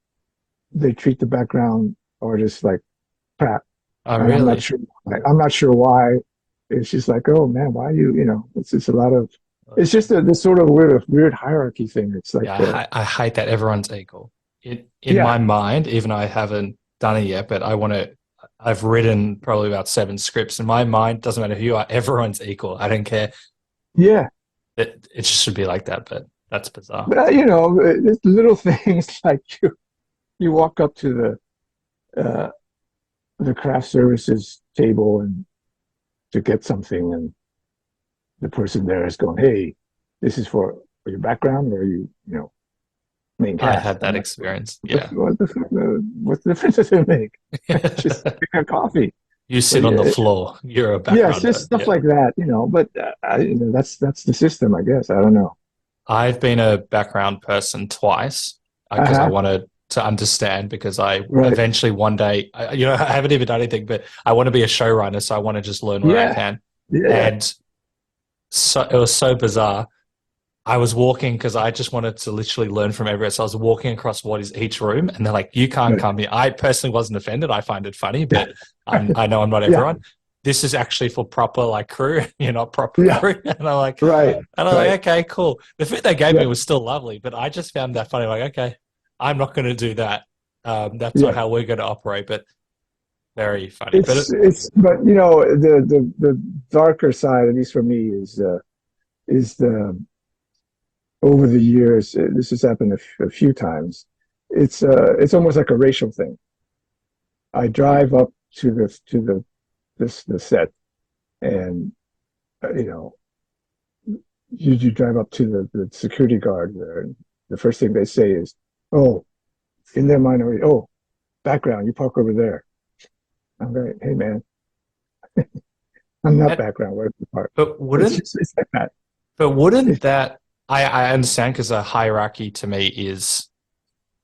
Speaker 1: they treat the background artists like crap,
Speaker 2: Oh,
Speaker 1: and I'm not
Speaker 2: really?
Speaker 1: sure. I'm not sure why. It's just like, oh man, why you? It's just a lot of It's just this sort of weird hierarchy thing. It's like,
Speaker 2: Yeah, I hate that everyone's equal. In
Speaker 1: yeah,
Speaker 2: my mind, even though I haven't done it yet, but I want to. I've written probably about 7 scripts. In my mind, doesn't matter who you are, everyone's equal. I don't care.
Speaker 1: yeah.
Speaker 2: It just should be like that, but that's bizarre.
Speaker 1: But, it's little things like you walk up to the craft services table and to get something, and the person there is going, "Hey, this is for your background, or main
Speaker 2: I
Speaker 1: cast."
Speaker 2: had that
Speaker 1: I'm like,
Speaker 2: experience. Yeah.
Speaker 1: what's the difference does it make? Just pick a coffee.
Speaker 2: You
Speaker 1: But
Speaker 2: sit on the floor. You're a
Speaker 1: yeah, it's just
Speaker 2: backgrounder.
Speaker 1: stuff
Speaker 2: Yeah.
Speaker 1: like that, But that's the system, I guess. I don't know.
Speaker 2: I've been a background person twice because I
Speaker 1: Uh-huh.
Speaker 2: wanted to understand because I
Speaker 1: Right.
Speaker 2: eventually one day, I haven't even done anything, but I want to be a showrunner, so I want to just learn where I
Speaker 1: Yeah.
Speaker 2: can.
Speaker 1: Yeah.
Speaker 2: And so it was so bizarre. I was walking because I just wanted to literally learn from everyone. So I was walking across what is each room, and they're like, "You can't
Speaker 1: Right.
Speaker 2: come here." I personally wasn't offended. I find it funny, but I know I'm not
Speaker 1: Yeah.
Speaker 2: everyone. This is actually for proper like crew. You're not proper
Speaker 1: Yeah.
Speaker 2: crew, and I'm like,
Speaker 1: Right.
Speaker 2: okay, cool. The food they gave me
Speaker 1: Yeah.
Speaker 2: was still lovely, but I just found that funny. Like, okay, I'm not going to do that. That's not
Speaker 1: Yeah.
Speaker 2: how we're going to operate. But very funny. But
Speaker 1: But the darker side, at least for me, is the over the years. This has happened a few times. It's almost like a racial thing. I drive up to the set, and you know you drive up to the security guard there, and the first thing they say is, "Oh, in their mind, oh, background, you park over there." I'm like, "Hey, man, I'm not
Speaker 2: that,
Speaker 1: background. Where's the park?"
Speaker 2: but wouldn't
Speaker 1: It's like that.
Speaker 2: but wouldn't that I understand because a hierarchy to me is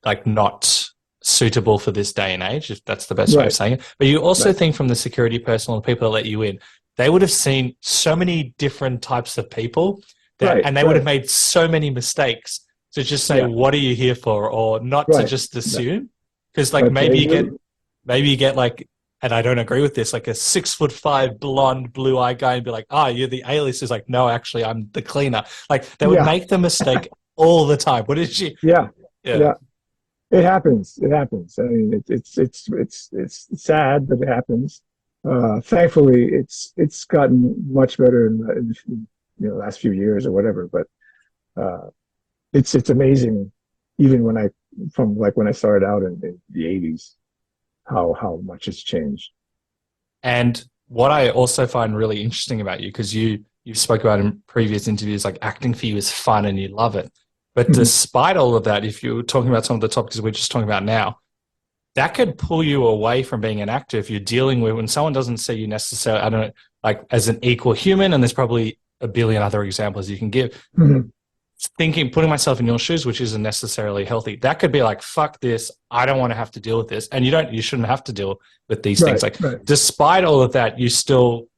Speaker 2: like not suitable for this day and age, if that's the best way of
Speaker 1: Right,
Speaker 2: saying it. But you also
Speaker 1: right.
Speaker 2: think from the security personnel, the people that let you in, they would have seen so many different types of people
Speaker 1: Right,
Speaker 2: and they would have made so many mistakes to just say,
Speaker 1: yeah,
Speaker 2: "What are you here for?" or not to
Speaker 1: right.
Speaker 2: just assume. Because like
Speaker 1: But they do.
Speaker 2: maybe you get like, and I don't agree with this, like a 6'5" blonde, blue-eyed guy and be like, "Oh, you're the alias." Is like, "No, actually, I'm the cleaner." Like they would
Speaker 1: Yeah,
Speaker 2: make the mistake all the time. What did you?
Speaker 1: yeah,
Speaker 2: Yeah.
Speaker 1: yeah. It happens. It happens. I mean, it's sad, but it happens. Thankfully, it's gotten much better in the last few years or whatever. But it's amazing, even when I started out in the '80s, how much has changed.
Speaker 2: And what I also find really interesting about you, because you've spoke about in previous interviews, like acting for you is fun and you love it. But
Speaker 1: Mhm.
Speaker 2: despite all of that, if you're talking about some of the topics we're just talking about now, that could pull you away from being an actor if you're dealing with when someone doesn't see you necessarily, I don't know, like as an equal human, and there's probably a billion other examples you can give.
Speaker 1: Mhm.
Speaker 2: Putting myself in your shoes, which isn't necessarily healthy, that could be like, fuck this, I don't want to have to deal with this. And you shouldn't have to deal with these things.
Speaker 1: Right,
Speaker 2: Like,
Speaker 1: right.
Speaker 2: despite all of that, you still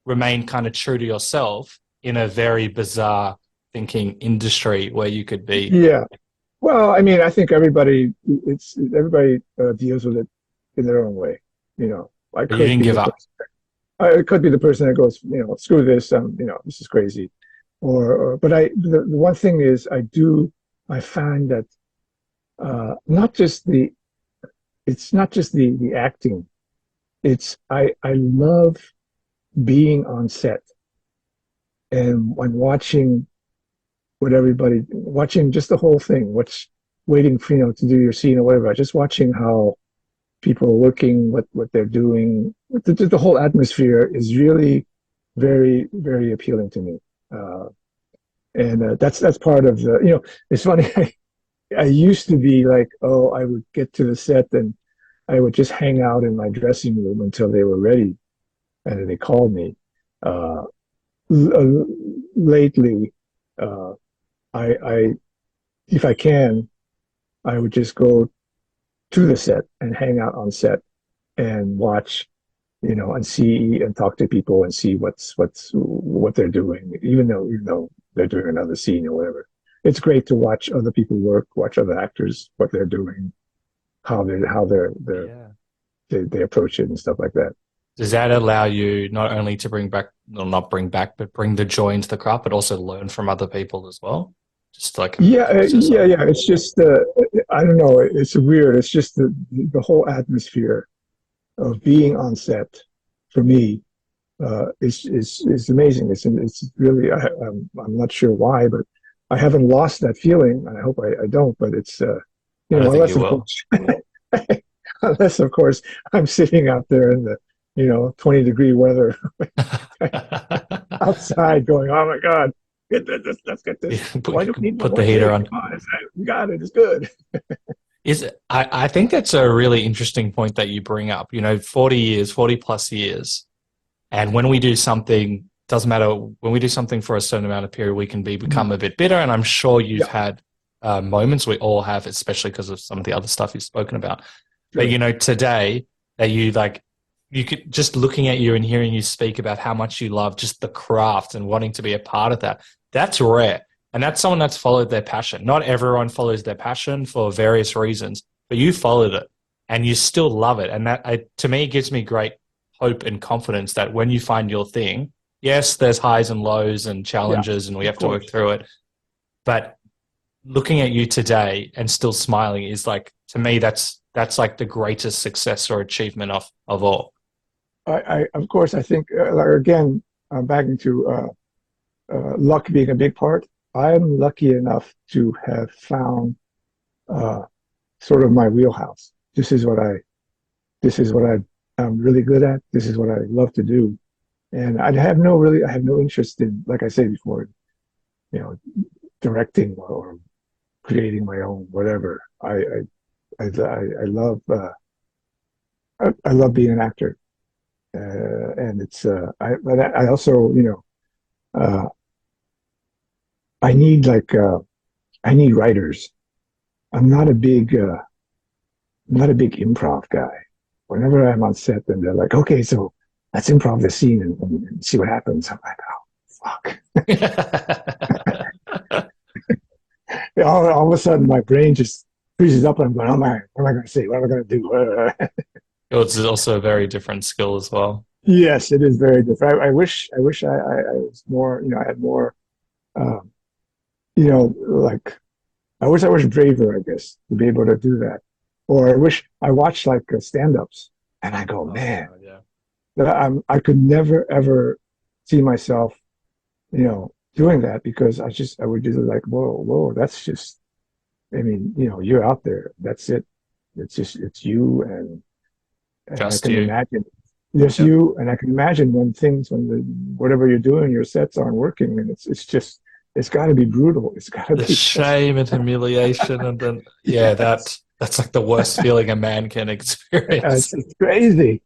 Speaker 2: remain kind of true to yourself in a very bizarre thinking industry where you could be.
Speaker 1: Yeah. Well, I mean, I think everybody deals with it in their own way. I
Speaker 2: But you
Speaker 1: could
Speaker 2: didn't
Speaker 1: be
Speaker 2: give
Speaker 1: the
Speaker 2: up.
Speaker 1: person. I could be the person that goes, screw this. This is crazy. But the one thing is, I find that not just it's not just the acting. I love being on set and when watching just the whole thing, waiting for, to do your scene or whatever, just watching how people are working, what they're doing, the whole atmosphere is really very, very appealing to me. And that's part of it's funny. I used to be like, oh, I would get to the set and I would just hang out in my dressing room until they were ready, and then they called me. Uh, Lately, uh, I if I can, I would just go to the set and hang out on set and watch, and see and talk to people and see what they're doing, even though they're doing another scene or whatever. It's great to watch other people work, watch other actors, what they're doing, how
Speaker 2: Yeah.
Speaker 1: they approach it and stuff like that.
Speaker 2: does that allow you not only to bring back, well, not bring back, but bring the joy into the craft, but also learn from other people as well? Just like
Speaker 1: yeah. It's just I don't know. It's weird. It's just the whole atmosphere of being on set for me is amazing. It's really I'm not sure why, but I haven't lost that feeling. I hope I don't. But it's
Speaker 2: I don't think
Speaker 1: unless
Speaker 2: you
Speaker 1: of
Speaker 2: will.
Speaker 1: course unless of course I'm sitting out there in the 20-degree weather outside, going, oh my God, let's get this. Why do we need one
Speaker 2: Put
Speaker 1: more
Speaker 2: the heater
Speaker 1: take?
Speaker 2: on.
Speaker 1: Come on, we got it. It's good.
Speaker 2: I think that's a really interesting point that you bring up. 40 years, 40 plus years. And when we do something, doesn't matter, when we do something for a certain amount of period, we can become a bit bitter. And I'm sure you've had moments, we all have, especially because of some of the other stuff you've spoken about.
Speaker 1: Sure.
Speaker 2: But, today that you could, just looking at you and hearing you speak about how much you love just the craft and wanting to be a part of that, that's rare. And that's someone that's followed their passion. Not everyone follows their passion for various reasons, but you followed it and you still love it. And that, to me, gives me great hope and confidence that when you find your thing, yes, there's highs and lows and challenges and we have to work through it. But looking at you today and still smiling is like, to me, that's like the greatest success or achievement of all.
Speaker 1: I of course, I think, again, back into luck being a big part. I'm lucky enough to have found sort of my wheelhouse. This is what I'm really good at. This is what I love to do. And I have no interest in, like I said before, directing or creating my own whatever. I love I love being an actor, and it's but I also I need I need writers. I'm not a big improv guy. Whenever I'm on set and they're like, okay, so let's improv the scene and see what happens, I'm like, oh fuck. all of a sudden my brain just freezes up and I'm going, oh my, what am I going to say? What am I going to do?
Speaker 2: It's also a very different skill as well.
Speaker 1: Yes, it is very different. I wish I was more, I had more, like, I wish I was braver, I guess, to be able to do that. Or I wish I watched like stand-ups and I go, man, that I could never ever see myself, doing that, because I would just like, whoa, that's just, I mean, you're out there. That's it. It's you and
Speaker 2: Just
Speaker 1: I can
Speaker 2: you.
Speaker 1: imagine. Yes, you, and I can imagine when whatever you're doing, your sets aren't working, and it's got to be brutal. It's got to be
Speaker 2: shame and humiliation, and then that's like the worst feeling a man can experience.
Speaker 1: it's crazy,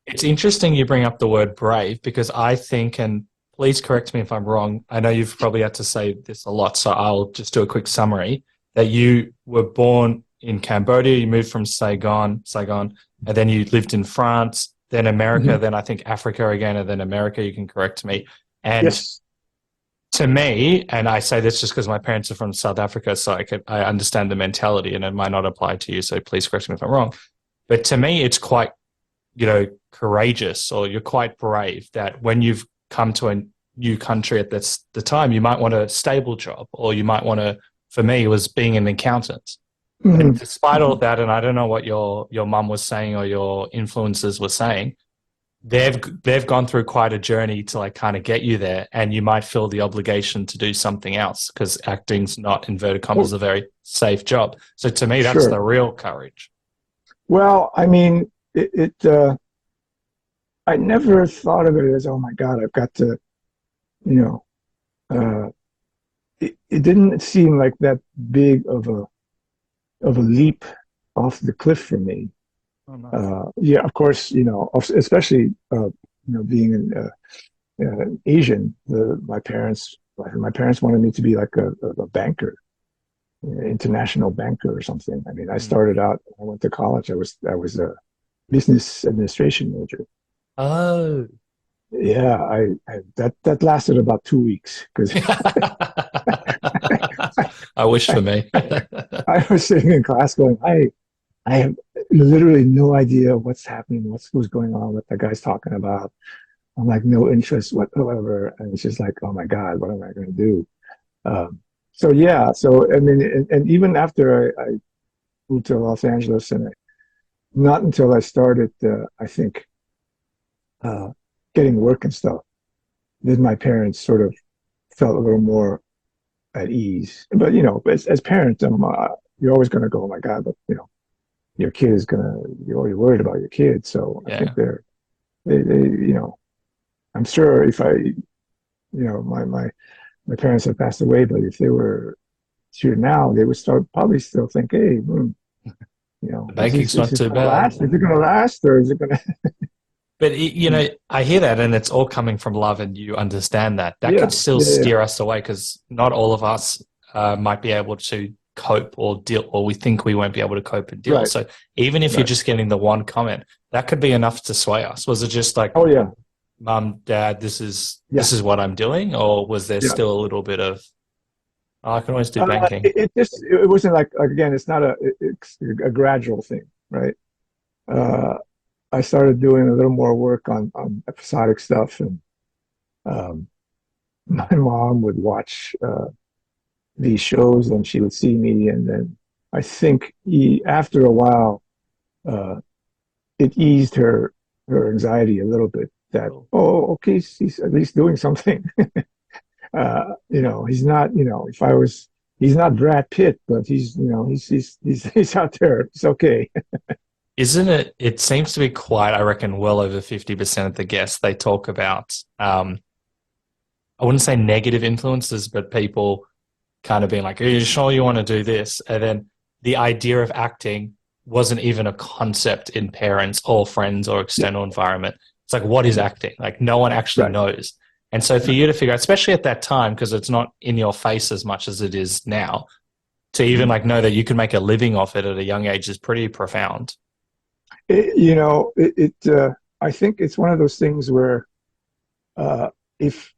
Speaker 2: It's interesting you bring up the word brave, because I think, and please correct me if I'm wrong, I know you've probably had to say this a lot, so I'll just do a quick summary, that you were born in Cambodia, you moved from Saigon, and then you lived in France, then America, then I think Africa again, and then America. You can correct me. And
Speaker 1: yes.
Speaker 2: To me, and I say this just because my parents are from South Africa, so I understand the mentality, and it might not apply to you, so please correct me if I'm wrong. But to me, it's quite, courageous, or you're quite brave that when you've come to a new country at the time, you might want a stable job, or you might want to, for me, it was being an accountant. And despite all of that, and I don't know what your mum was saying or your influences were saying, they've gone through quite a journey to like kind of get you there, and you might feel the obligation to do something else because acting's not, inverted commas, a very safe job. So to me, that's the real courage.
Speaker 1: Well, I mean, I never thought of it as, oh my God, I've got to, it didn't seem like that big of a leap off the cliff for me.
Speaker 2: Oh, nice.
Speaker 1: Yeah, of course, especially being an Asian, my parents wanted me to be like a banker, international banker or something. I mean, I started out, I went to college, I was a business administration major.
Speaker 2: Oh.
Speaker 1: Yeah, that lasted about 2 weeks because
Speaker 2: I wish for me.
Speaker 1: I was sitting in class going, I have literally no idea what's happening, who's going on, what the guy's talking about. I'm like no interest whatsoever, and it's just like, oh my God, what am I going to do? So yeah, so I mean, and even after I moved to Los Angeles, and not until I started, I think, getting work and stuff, then my parents sort of felt a little more at ease. But as parents, you're always going to go, oh my God, but your kid is you're always worried about your kid. So I think they I'm sure if my parents have passed away, but if they were here now, they would probably still think, hey,
Speaker 2: The baking's not too bad.
Speaker 1: Last? Is it going to last, or is it going to?
Speaker 2: But I hear that, and it's all coming from love, and you understand that. That could still steer us away, because not all of us might be able to cope or deal, or we think we won't be able to cope and deal. Right. So even if you're just getting the one comment, that could be enough to sway us. Was it just like, oh yeah, Mom, Dad, this is what I'm doing, or was there still a little bit of, I can always do banking?
Speaker 1: It wasn't like again, it's not it's a gradual thing, right? I started doing a little more work on episodic stuff, and my mom would watch these shows, and she would see me, and then I think after a while, it eased her anxiety a little bit. That okay, he's at least doing something. He's not, he's not Brad Pitt, but he's out there. It's okay.
Speaker 2: Isn't it? It seems to be quite, I reckon, well over 50% of the guests, they talk about, I wouldn't say negative influences, but people kind of being like, are you sure you want to do this? And then the idea of acting wasn't even a concept in parents or friends or external environment. It's like, what is acting? Like, no one actually knows. And so for you to figure out, especially at that time, because it's not in your face as much as it is now, to even like know that you can make a living off it at a young age is pretty profound.
Speaker 1: I think it's one of those things where if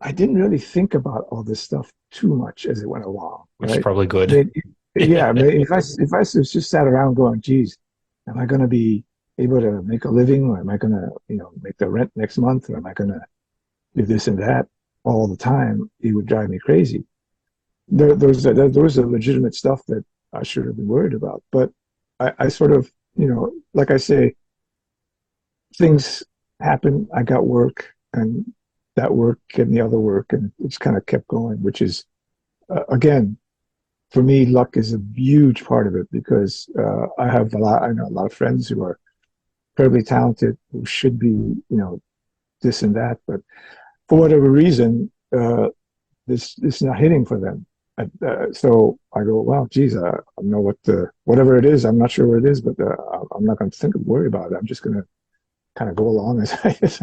Speaker 1: I didn't really think about all this stuff too much as it went along,
Speaker 2: which is probably good.
Speaker 1: I mean, if I just sat around going, geez, am I going to be able to make a living, or am I going to make the rent next month, or am I going to do this and that all the time? It would drive me crazy. There was a legitimate stuff that I should have been worried about, but I sort of, like I say, things happen. I got work, and that work and the other work, and it's kind of kept going, which is, again, for me, luck is a huge part of it, because I know a lot of friends who are incredibly talented, who should be, this and that, but for whatever reason, this is not hitting for them. So I go, well, geez, I know whatever it is, I'm not sure what it is, but I'm not going to worry about it. I'm just going to kind of go along as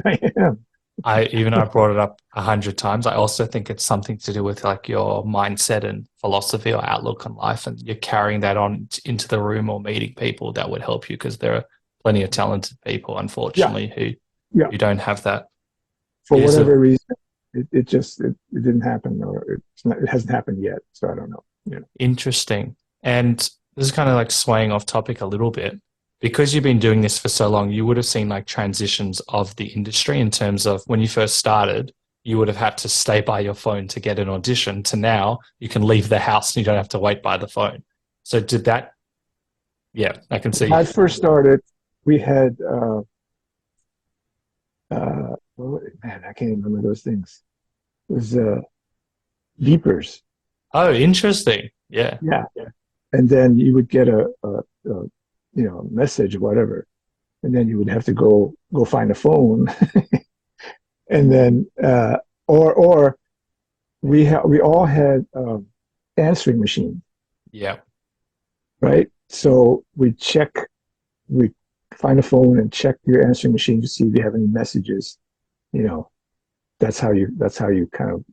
Speaker 1: I am.
Speaker 2: I brought it up 100 times. I also think it's something to do with like your mindset and philosophy or outlook on life, and you're carrying that on into the room or meeting people that would help you, because there are plenty of talented people, unfortunately, who don't have that.
Speaker 1: For whatever reason, it didn't happen, or it hasn't happened yet. So I don't know.
Speaker 2: Interesting. And this is kind of like swaying off topic a little bit. Because you've been doing this for so long, you would have seen like transitions of the industry in terms of when you first started, you would have had to stay by your phone to get an audition, to now you can leave the house and you don't have to wait by the phone. So did that? Yeah, I can see.
Speaker 1: When I first started, we had, man, I can't even remember those things. It was beepers.
Speaker 2: Oh, interesting. Yeah.
Speaker 1: Yeah. And then you would get a message or whatever, and then you would have to go find a phone, and then or we all had answering machines.
Speaker 2: Yeah.
Speaker 1: Right. So we find a phone and check your answering machine to see if you have any messages. That's how you kind of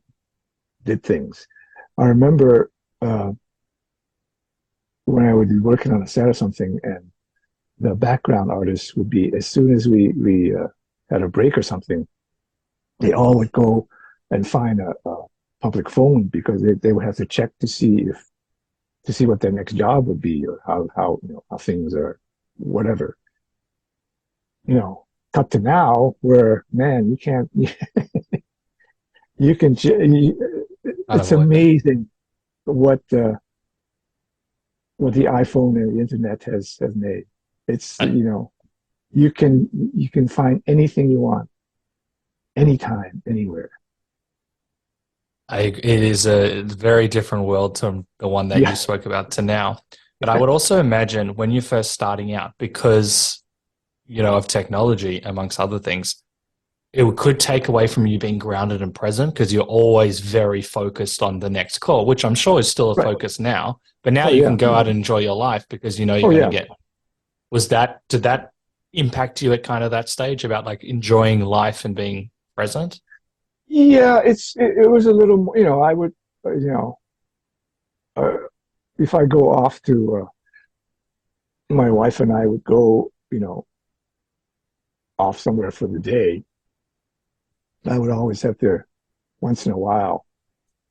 Speaker 1: did things. I remember when I would be working on a set or something, and the background artists would be, as soon as we had a break or something, they all would go and find a public phone, because they would have to check to see if to see what their next job would be, or how how things are, whatever. Cut to now, where man, you can't. You can. It's amazing what what the iPhone and the internet has made. It's you can find anything you want, anytime, anywhere.
Speaker 2: It is a very different world to the one that you spoke about to now. But I would also imagine when you're first starting out, because of technology, amongst other things, it could take away from you being grounded and present, because you're always very focused on the next call, which I'm sure is still a focus now. But now you can go out and enjoy your life because you're going to get. Did that impact you at kind of that stage about like enjoying life and being present?
Speaker 1: Yeah, it was a little more, I would, if I go off to, my wife and I would go, off somewhere for the day, I would always have to, once in a while,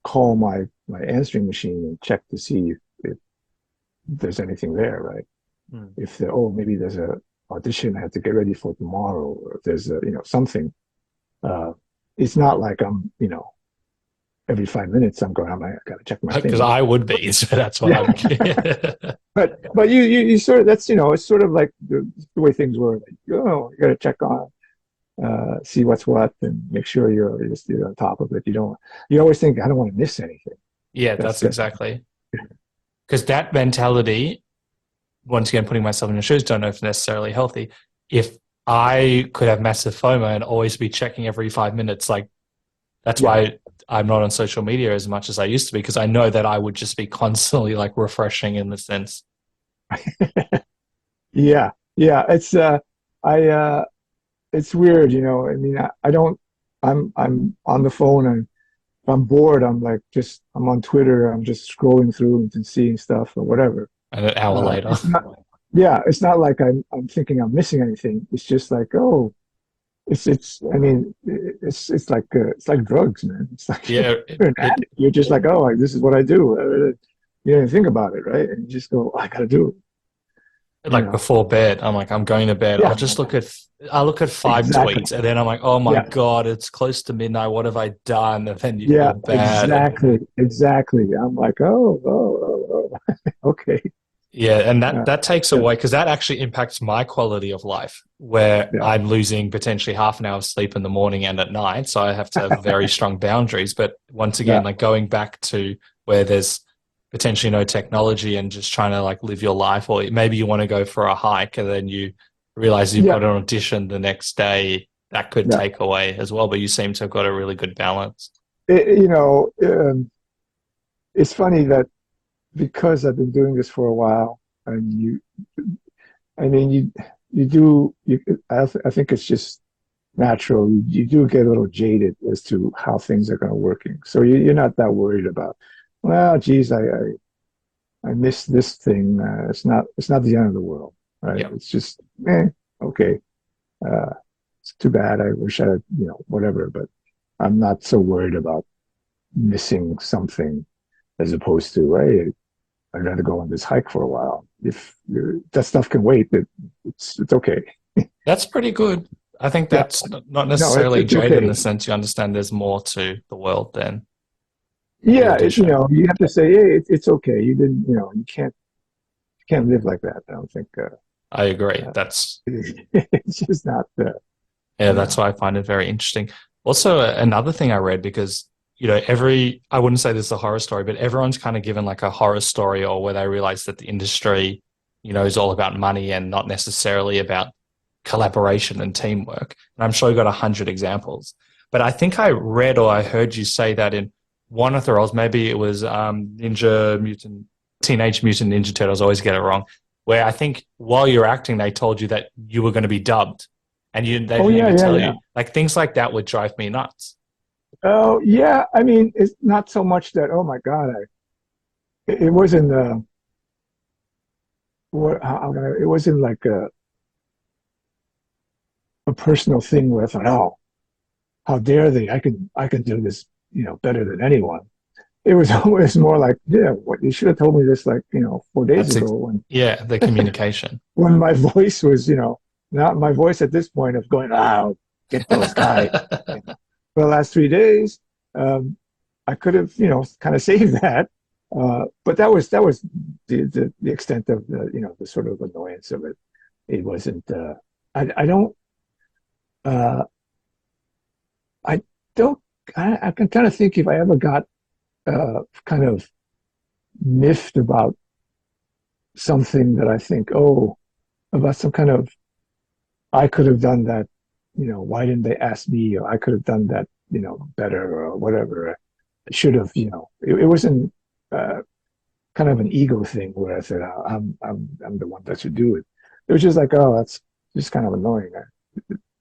Speaker 1: call my answering machine and check to see if there's anything there, right? If maybe there's a audition I have to get ready for tomorrow, or if there's something. It's not like I'm, every 5 minutes I'm going, I got to check my thing.
Speaker 2: Because I would be, so that's what I'm.
Speaker 1: But you sort of, that's, it's sort of like the way things were. Like, you got to check on, see what's what, and make sure you're just on top of it. You always think, I don't want to miss anything.
Speaker 2: Yeah, that's exactly. Because that mentality, once again, putting myself in your shoes, don't know if necessarily healthy. If I could have massive FOMO and always be checking every 5 minutes, like that's why I'm not on social media as much as I used to be, because I know that I would just be constantly like refreshing in the sense.
Speaker 1: Yeah. It's it's weird, I mean, I don't. I'm on the phone, and if I'm bored, I'm on Twitter. I'm just scrolling through and seeing stuff or whatever.
Speaker 2: And an hour later.
Speaker 1: It's not like I'm thinking I'm missing anything. It's just like, I mean, it's like drugs, man. It's like you're an addict. You're just like, this is what I do. You don't think about it, right? And you just go, I gotta do it.
Speaker 2: Like before bed, I'm like, I'm going to bed.
Speaker 1: Yeah.
Speaker 2: I'll look at 5 tweets, and then I'm like, oh my God, it's close to midnight. What have I done? And then you feel bad.
Speaker 1: Exactly. I'm like, okay.
Speaker 2: Yeah, and that takes away, because that actually impacts my quality of life, where I'm losing potentially half an hour of sleep in the morning and at night. So I have to have very strong boundaries. But once again, like going back to where there's potentially no technology and just trying to like live your life, or maybe you want to go for a hike and then you realize you've got an audition the next day, that could take away as well. But you seem to have got a really good balance.
Speaker 1: It's funny that, because I've been doing this for a while, and I think it's just natural. You do get a little jaded as to how things are going to working. So you're not that worried about, well, geez, I missed this thing. It's not the end of the world, right? Yep. It's just, okay. It's too bad. I wish I had, whatever, but I'm not so worried about missing something, as opposed to, hey, I got to go on this hike for a while. If that stuff can wait, it's okay.
Speaker 2: That's pretty good. I think that's not necessarily jaded in the sense you understand there's more to the world than.
Speaker 1: Yeah, you have to say, hey, it's okay. You didn't, you can't live like that. I don't think.
Speaker 2: I agree. That's.
Speaker 1: It's just not.
Speaker 2: That's why I find it very interesting. Also, another thing I read, because I wouldn't say this is a horror story, but everyone's kind of given like a horror story, or where they realize that the industry, is all about money and not necessarily about collaboration and teamwork. And I'm sure you got 100 examples, but I think I read or I heard you say that in one of the roles, maybe it was Teenage Mutant Ninja Turtles, I always get it wrong, where I think while you're acting, they told you that you were going to be dubbed, and they didn't even tell you. Like things like that would drive me nuts.
Speaker 1: Oh yeah, I mean, it's not so much that, oh my God, it wasn't it wasn't like a personal thing where I thought, oh, how dare they? I can do this, better than anyone. it was always more like, yeah, what you should have told me this like, 4 days
Speaker 2: That's
Speaker 1: ago when
Speaker 2: yeah, the communication.
Speaker 1: my voice was, not my voice at this point of going, get those guys. For the last 3 days, I could have, kind of saved that. But that was the extent of the sort of annoyance of it. It wasn't. I don't. I don't. I can kind of think if I ever got kind of miffed about something that I think, about some kind of, I could have done that. Why didn't they ask me? Or I could have done that, better or whatever. I should have, it wasn't kind of an ego thing where I said, I'm the one that should do it. It was just like, that's just kind of annoying.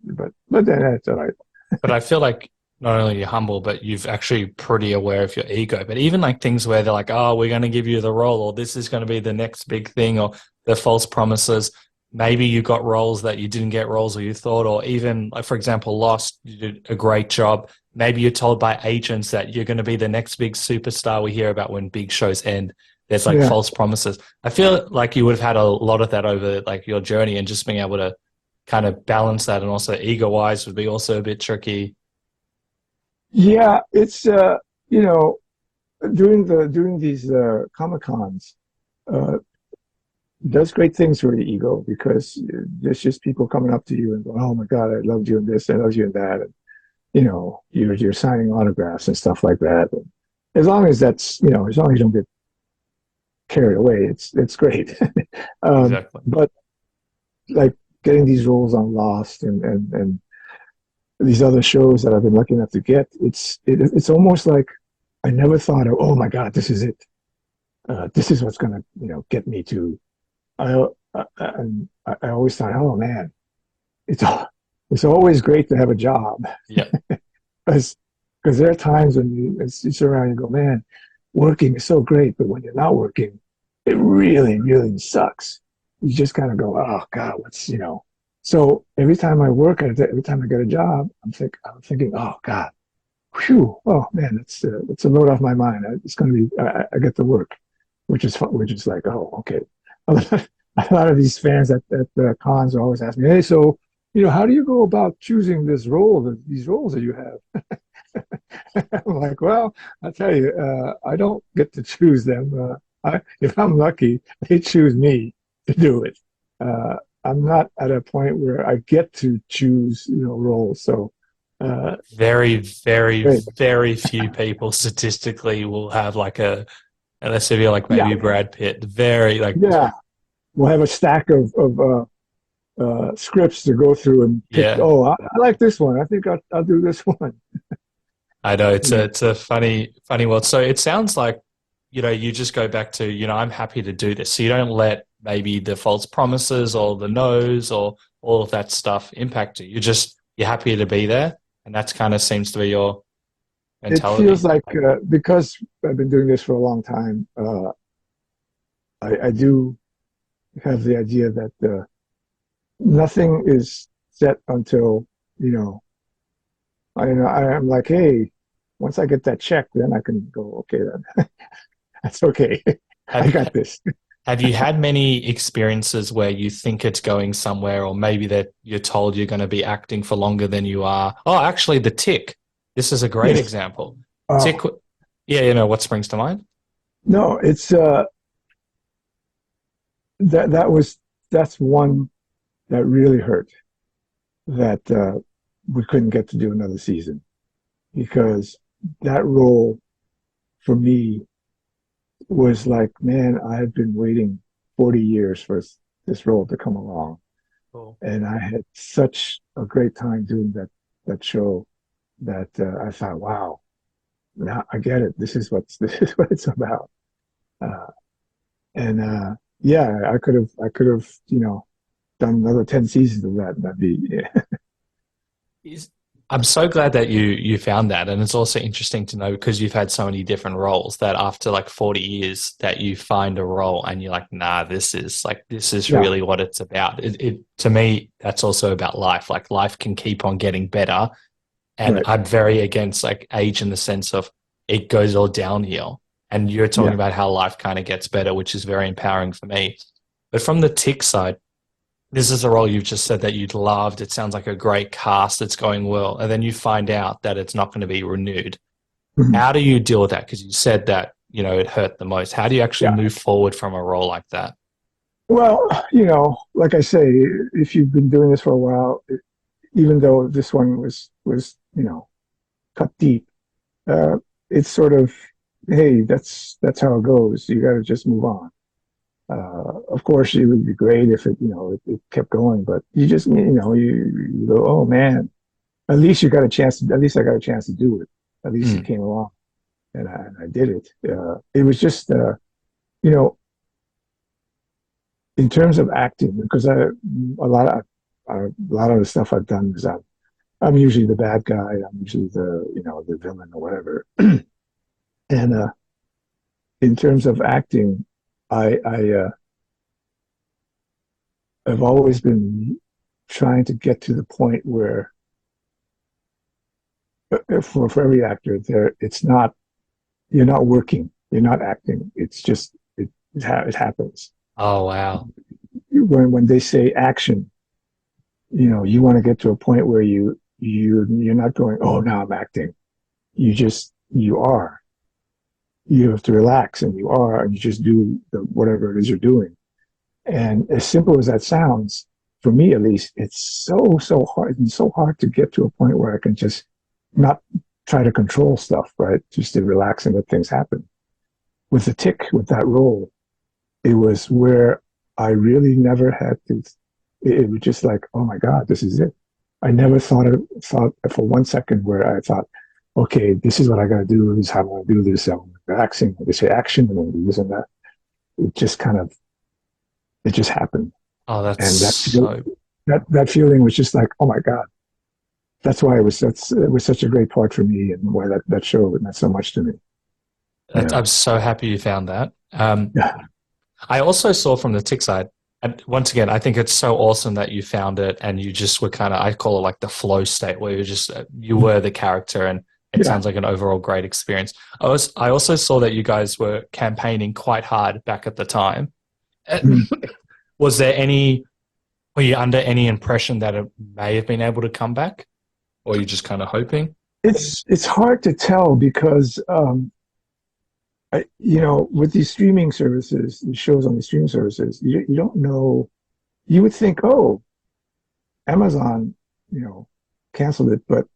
Speaker 1: But then that's all right.
Speaker 2: But I feel like not only you're humble, but you've actually pretty aware of your ego. But even like things where they're like, we're going to give you the role, or this is going to be the next big thing, or the false promises. Maybe you got roles that you didn't get roles or you thought, or even like, for example, Lost, you did a great job. Maybe you're told by agents that you're going to be the next big superstar we hear about when big shows end. There's like false promises. I feel like you would have had a lot of that over like your journey, and just being able to kind of balance that, and also ego wise would be also a bit tricky.
Speaker 1: Yeah, it's doing these Comic Cons does great things for the ego, because there's just people coming up to you and going, "Oh my God, I loved you in this, I loved you in that," and you're signing autographs and stuff like that. And as long as that's as long as you don't get carried away, it's great.
Speaker 2: Exactly.
Speaker 1: But like getting these roles on Lost and these other shows that I've been lucky enough to get, it's almost like I never thought of, oh my God, this is it. This is what's gonna get me to. I always thought, oh man, it's always great to have a job.
Speaker 2: Yeah.
Speaker 1: Because there are times when you sit around and go, man, working is so great, but when you're not working, it really, really sucks. You just kind of go, oh God, So every time I work, every time I get a job, I'm thinking, oh God, whew, oh man, it's a load off my mind. It's going to be, I get to work, which is fun, which is like, oh, okay. A lot of these fans at the cons are always asking me, hey, so how do you go about choosing these roles that you have? I'm like, well, I'll tell you, I don't get to choose them. If I'm lucky, they choose me to do it. I'm not at a point where I get to choose, roles. So
Speaker 2: very, very, very few people statistically will have like unless if you're like maybe Brad Pitt, very like
Speaker 1: we'll have a stack of scripts to go through and pick. Oh, I like this one. I think I'll do this one.
Speaker 2: I know it's a funny world. So it sounds like you just go back to I'm happy to do this. So you don't let maybe the false promises or the no's or all of that stuff impact you. You're happy to be there, and that's kind of seems to be your mentality.
Speaker 1: It feels like because I've been doing this for a long time, I do have the idea that nothing is set until I'm like, hey, once I get that check, then I can go, okay, then that's okay. I got this.
Speaker 2: Have you had many experiences where you think it's going somewhere, or maybe that you're told you're going to be acting for longer than you are? Oh, actually, the Tick. This is a great example. Tick. Yeah, what springs to mind?
Speaker 1: No, it's that's one that really hurt, that we couldn't get to do another season, because that role for me was like, man, I had been waiting 40 years for this role to come along.
Speaker 2: Cool.
Speaker 1: And I had such a great time doing that show that I thought, wow, now I get it. This is what it's about. Yeah, I could have done another 10 seasons of that. That'd be
Speaker 2: I'm so glad that you found that, and it's also interesting to know, because you've had so many different roles, that after like 40 years that you find a role and you're like, nah, this is really what it's about. It to me, that's also about life. Like, life can keep on getting better, and right. I'm very against like age in the sense of it goes all downhill. And you're talking
Speaker 1: Yeah.
Speaker 2: about how life kind of gets better, which is very empowering for me. But from the Tick side, this is a role you've just said that you'd loved. It sounds like a great cast. It's going well. And then you find out that it's not going to be renewed.
Speaker 1: Mhm.
Speaker 2: How do you deal with that? Because you said that, it hurt the most. How do you actually
Speaker 1: Yeah.
Speaker 2: move forward from a role like that?
Speaker 1: Well, like I say, if you've been doing this for a while, even though this one was cut deep, uh, it's sort of, hey, that's how it goes. You got to just move on. Of course, it would be great if it kept going, but you just you go, oh man, at least you got a chance. At least I got a chance to do it. At least it came along, and I did it. It was just in terms of acting, because a lot of the stuff I've done is I'm usually the bad guy. I'm usually the villain or whatever. And in terms of acting, I I've always been trying to get to the point where for every actor it's not, you're not working, you're not acting. It's just it happens.
Speaker 2: Oh, wow.
Speaker 1: When they say action, you want to get to a point where you're not going, oh, now I'm acting. You are. You have to relax, and you just do whatever it is you're doing. And as simple as that sounds, for me at least, it's so hard. It's so hard to get to a point where I can just not try to control stuff, right? Just to relax and let things happen. With the Tick, with that role, it was where I really never had to. It was just like, oh my God, this is it. I never thought for 1 second where I thought, okay, this is what I got to do. This is how I'm going to do this. I'm relaxing. They say action, and then do this and that. It just it just happened.
Speaker 2: Oh, that's
Speaker 1: And that feeling was just like, oh my God. That's why it was such a great part for me, and why that show meant so much to me. Yeah.
Speaker 2: I'm so happy you found that.
Speaker 1: Yeah.
Speaker 2: I also saw from the Tick side, and once again, I think it's so awesome that you found it and you just were kind of, I call it like the flow state, where you were the character, and it sounds like an overall great experience. I also saw that you guys were campaigning quite hard back at the time. Was there were you under any impression that it may have been able to come back? Or are you just kind of hoping?
Speaker 1: It's hard to tell because with these streaming services, these shows on the streaming services, you don't know. You would think, oh, Amazon, canceled it, but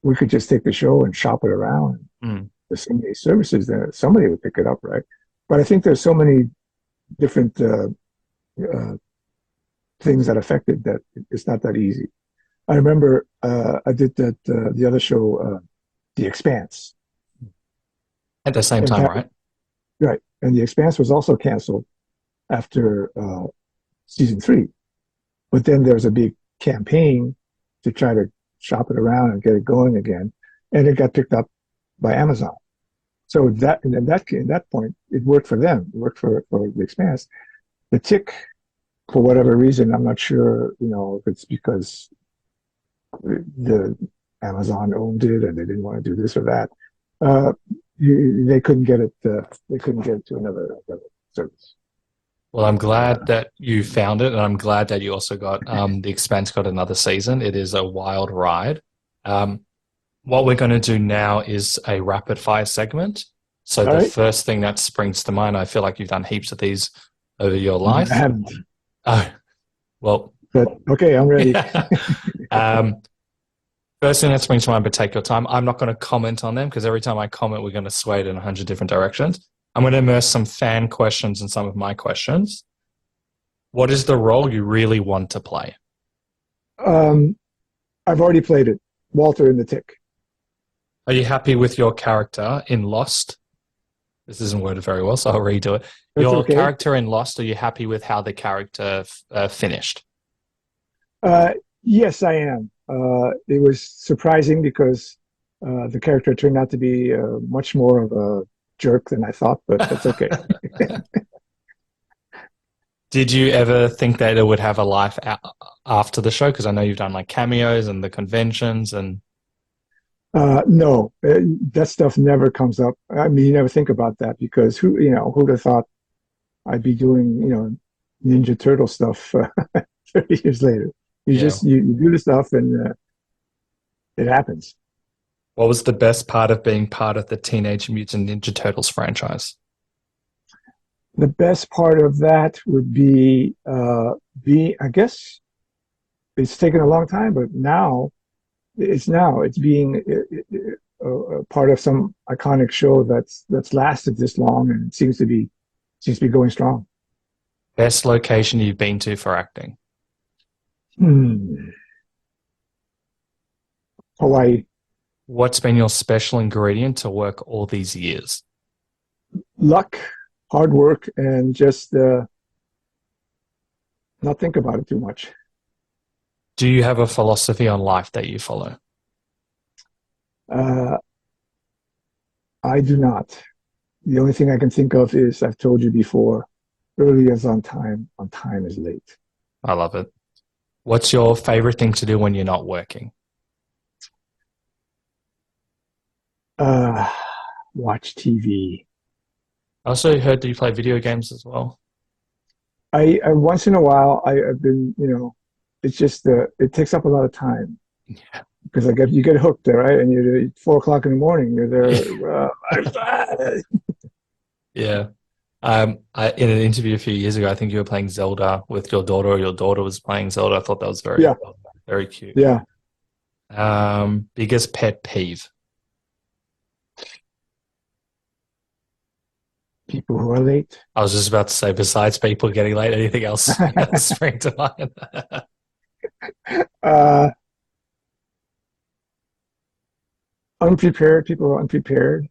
Speaker 1: we could just take the show and shop it around. There's so many services that somebody would pick it up, right? But I think there's so many different things that affected that it's not that easy. I remember I did the other show, The Expanse.
Speaker 2: At the same time, right?
Speaker 1: Right. And The Expanse was also canceled after season 3. But then there was a big campaign to try to shop it around and get it going again. And it got picked up by Amazon. So in that point, it worked for them. It worked for The Expanse. The Tick, for whatever reason, I'm not sure, if it's because the Amazon owned it and they didn't want to do this or that. They couldn't get it. They couldn't get it to another service.
Speaker 2: Well, I'm glad that you found it, and I'm glad that you also got The Expanse got another season. It is a wild ride. What we're going to do now is a rapid fire segment. So the first thing that springs to mind, I feel like you've done heaps of these over your life.
Speaker 1: I haven't.
Speaker 2: Oh, well.
Speaker 1: But okay, I'm ready.
Speaker 2: First thing that springs to mind, but take your time. I'm not going to comment on them because every time I comment, we're going to sway it in 100 different directions. I'm going to immerse some fan questions in some of my questions. What is the role you really want to play?
Speaker 1: I've already played it. Walter in the Tick.
Speaker 2: Are you happy with your character in Lost? This isn't worded very well, so I'll redo it. Your character in Lost, are you happy with how the character finished?
Speaker 1: Yes, I am. It was surprising because the character turned out to be much more of a jerk than I thought, but that's okay.
Speaker 2: Did you ever think that it would have a life after the show? Because I know you've done like cameos and the conventions and...
Speaker 1: No, that stuff never comes up. I mean, you never think about that because who'd have thought I'd be doing, Ninja Turtle stuff 30 years later.
Speaker 2: Yeah.
Speaker 1: You do the stuff and it happens.
Speaker 2: What was the best part of being part of the Teenage Mutant Ninja Turtles franchise?
Speaker 1: The best part of that would be, I guess it's taken a long time, but it's being a part of some iconic show that's lasted this long and seems to be going strong.
Speaker 2: Best location you've been to for acting?
Speaker 1: Hawaii.
Speaker 2: What's been your special ingredient to work all these years?
Speaker 1: Luck, hard work, and just not think about it too much.
Speaker 2: Do you have a philosophy on life that you follow?
Speaker 1: I do not. The only thing I can think of is, I've told you before, early is on time is late.
Speaker 2: I love it. What's your favorite thing to do when you're not working?
Speaker 1: Watch TV.
Speaker 2: I also heard that you play video games as well.
Speaker 1: I once in a while, I've been, it's just it takes up a lot of time.
Speaker 2: Yeah.
Speaker 1: Because you get hooked there, right? And you're at 4 o'clock in the morning. You're there.
Speaker 2: Yeah. In an interview a few years ago, I think you were playing Zelda with your daughter, or your daughter was playing Zelda. I thought that was very cute.
Speaker 1: Yeah.
Speaker 2: Biggest pet peeve?
Speaker 1: People who are late.
Speaker 2: I was just about to say, besides people getting late, anything else spring to mind?
Speaker 1: Unprepared. People are unprepared.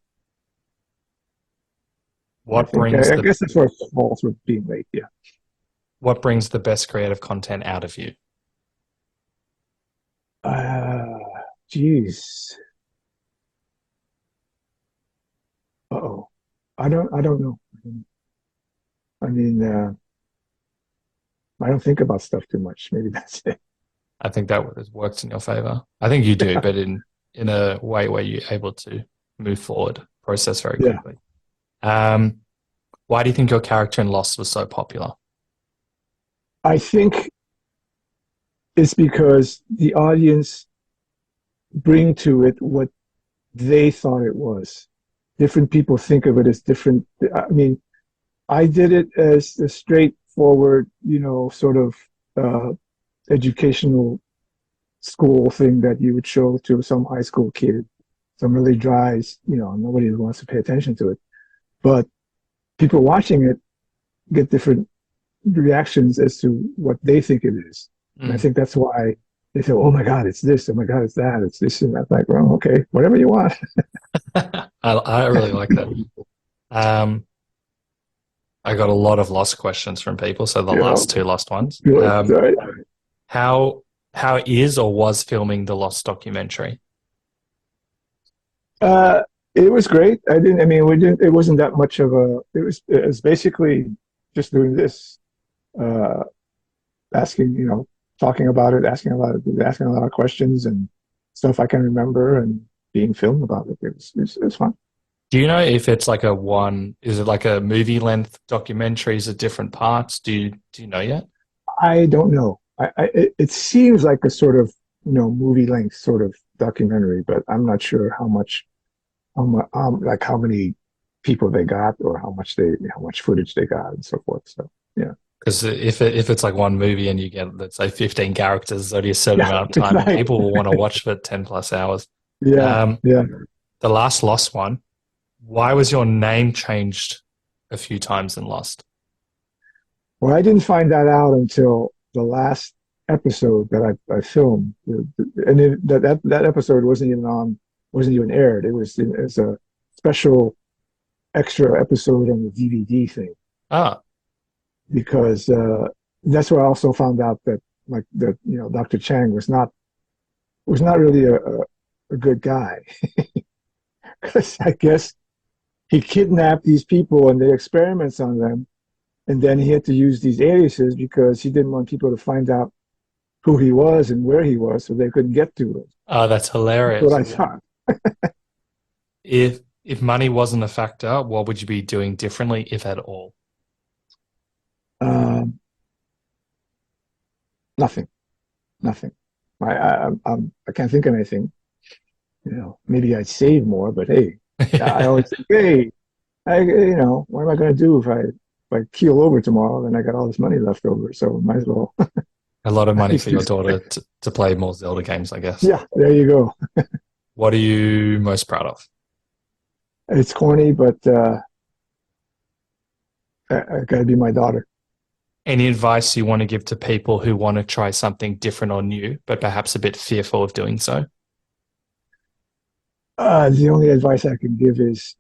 Speaker 1: I guess that's where it falls with being late. Yeah.
Speaker 2: What brings the best creative content out of you?
Speaker 1: Geez. Uh-oh. I don't know. I mean, I don't think about stuff too much. Maybe that's it.
Speaker 2: I think that works in your favor. I think you do, but in a way where you're able to move forward, process very quickly. Yeah. Why do you think your character in Lost was so popular?
Speaker 1: I think it's because the audience bring to it what they thought it was. Different people think of it as different. I mean, I did it as a straightforward, sort of educational school thing that you would show to some high school kid. Some really dry, nobody wants to pay attention to it. But people watching it get different reactions as to what they think it is. And I think that's why they say, oh my God, it's this. Oh my God, it's that. It's this and that. Like, well, okay, whatever you want.
Speaker 2: I really like that. I got a lot of Lost questions from people, so the last two Lost ones. How is or was filming the Lost documentary?
Speaker 1: It was great. It wasn't that much of it was basically just doing this, asking, talking about it, asking a lot of questions and stuff I can remember and being filmed about it. It was fun.
Speaker 2: Do you know if it's like is it like a movie length documentary? Is it different parts? Do you know yet?
Speaker 1: I don't know. It seems like a sort of, movie length sort of documentary, but I'm not sure how many people they got or how much footage they got and so forth. So, yeah.
Speaker 2: Because if it's like one movie and you get, let's say, 15 characters, it's only a certain amount of time, right. People will want to watch for 10 plus hours.
Speaker 1: Yeah.
Speaker 2: The last Lost one, why was your name changed a few times in Lost?
Speaker 1: Well, I didn't find that out until the last episode that I filmed, and that episode wasn't even aired. It was a special extra episode on the DVD thing. Because that's where I also found out that Dr. Chang was not really a good guy, because I guess he kidnapped these people and did experiments on them, and then he had to use these aliases because he didn't want people to find out who he was and where he was, so they couldn't get to him.
Speaker 2: Oh, that's hilarious.
Speaker 1: That's what I thought.
Speaker 2: If money wasn't a factor, what would you be doing differently, if at all?
Speaker 1: Nothing. I can't think of anything. Maybe I'd save more, but hey, I always think, hey, what am I going to do if I keel over tomorrow? Then I got all this money left over, so might as well.
Speaker 2: A lot of money for your daughter to play more Zelda games, I guess.
Speaker 1: Yeah, there you go.
Speaker 2: What are you most proud of?
Speaker 1: It's corny, but I got to be my daughter.
Speaker 2: Any advice you want to give to people who want to try something different or new, but perhaps a bit fearful of doing so?
Speaker 1: The only advice I can give is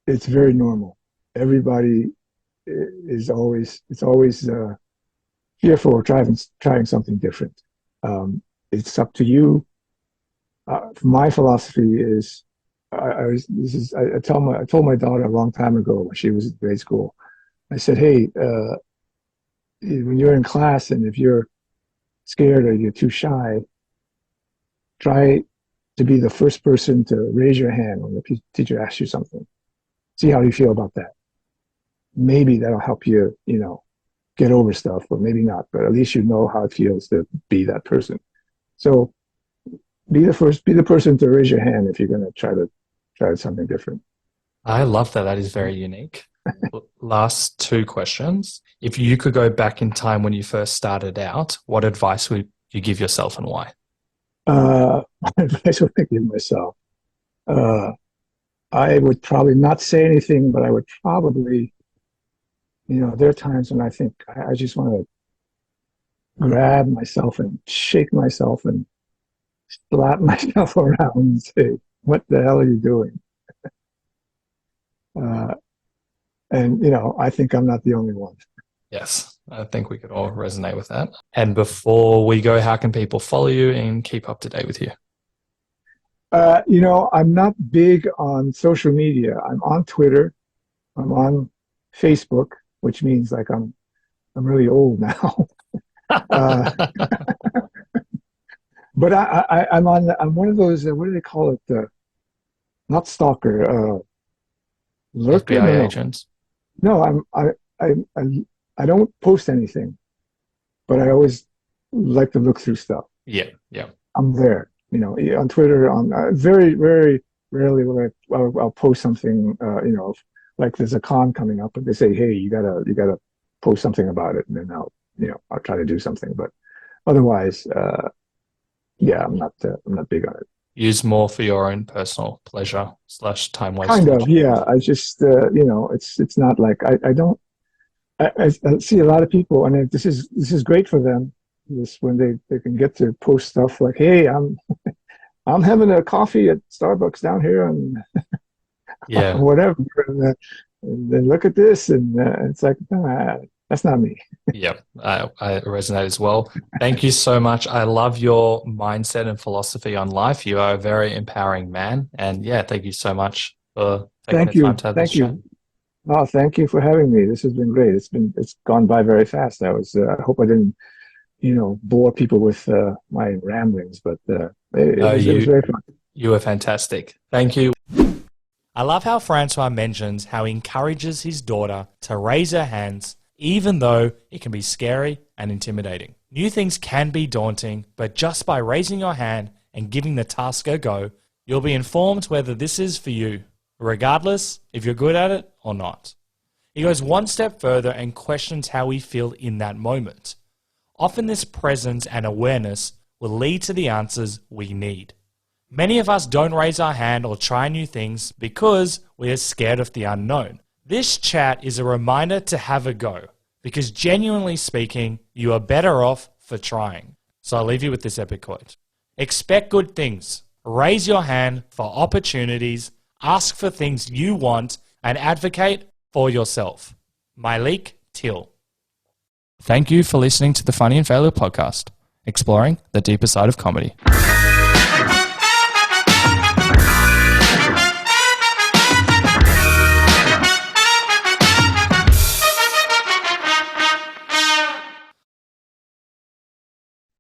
Speaker 1: it's very normal. Everybody is always fearful of trying something different. It's up to you. My philosophy is I told my daughter a long time ago when she was in grade school. I said, hey, when you're in class and if you're scared or you're too shy, try to be the first person to raise your hand when the teacher asks you something. See how you feel about that. Maybe that'll help you, get over stuff, or maybe not, but at least you know how it feels to be that person. So be the person to raise your hand if you're going to try something different.
Speaker 2: I love that. That is very unique. Last two questions. If you could go back in time when you first started out, what advice would you give yourself and why?
Speaker 1: What advice would I give myself? I would probably not say anything, but I would probably, there are times when I think I just want to grab myself and shake myself and slap myself around and say, what the hell are you doing? And I think I'm not the only one.
Speaker 2: Yes, I think we could all resonate with that. And before we go, how can people follow you and keep up to date with you?
Speaker 1: I'm not big on social media. I'm on Twitter. I'm on Facebook, which means like I'm really old now. But I'm one of those. What do they call it? Not stalker. Lurker.
Speaker 2: FBI agents.
Speaker 1: No, I don't post anything, but I always like to look through stuff.
Speaker 2: Yeah.
Speaker 1: I'm there. On Twitter. On very, very rarely will I'll post something. Like there's a con coming up, and they say, "Hey, you gotta post something about it," and then I'll try to do something. But otherwise, I'm not big on it.
Speaker 2: Use more for your own personal pleasure / time waste.
Speaker 1: Kind of, yeah. I just it's not like I don't. I see a lot of people, and this is great for them. This when they can get to post stuff like, "Hey, I'm having a coffee at Starbucks down here," and whatever. And then look at this, and it's like, that's not me.
Speaker 2: Yep, I resonate as well. Thank you so much. I love your mindset and philosophy on life. You are a very empowering man, and thank you so much for taking the time to have this chat.
Speaker 1: Oh, thank you for having me. This has been great. It's gone by very fast. I hope I didn't, bore people with my ramblings, but it was very fun.
Speaker 2: You were fantastic. Thank you.
Speaker 3: I love how Francois mentions how he encourages his daughter to raise her hands, even though it can be scary and intimidating. New things can be daunting, but just by raising your hand and giving the task a go, you'll be informed whether this is for you, regardless if you're good at it or not. He goes one step further and questions how we feel in that moment. Often this presence and awareness will lead to the answers we need. Many of us don't raise our hand or try new things because we are scared of the unknown. This chat is a reminder to have a go, because genuinely speaking, you are better off for trying. So I'll leave you with this epic quote. Expect good things. Raise your hand for opportunities. Ask for things you want and advocate for yourself. Malik Till. Thank you for listening to the Funny and Failure podcast, exploring the deeper side of comedy.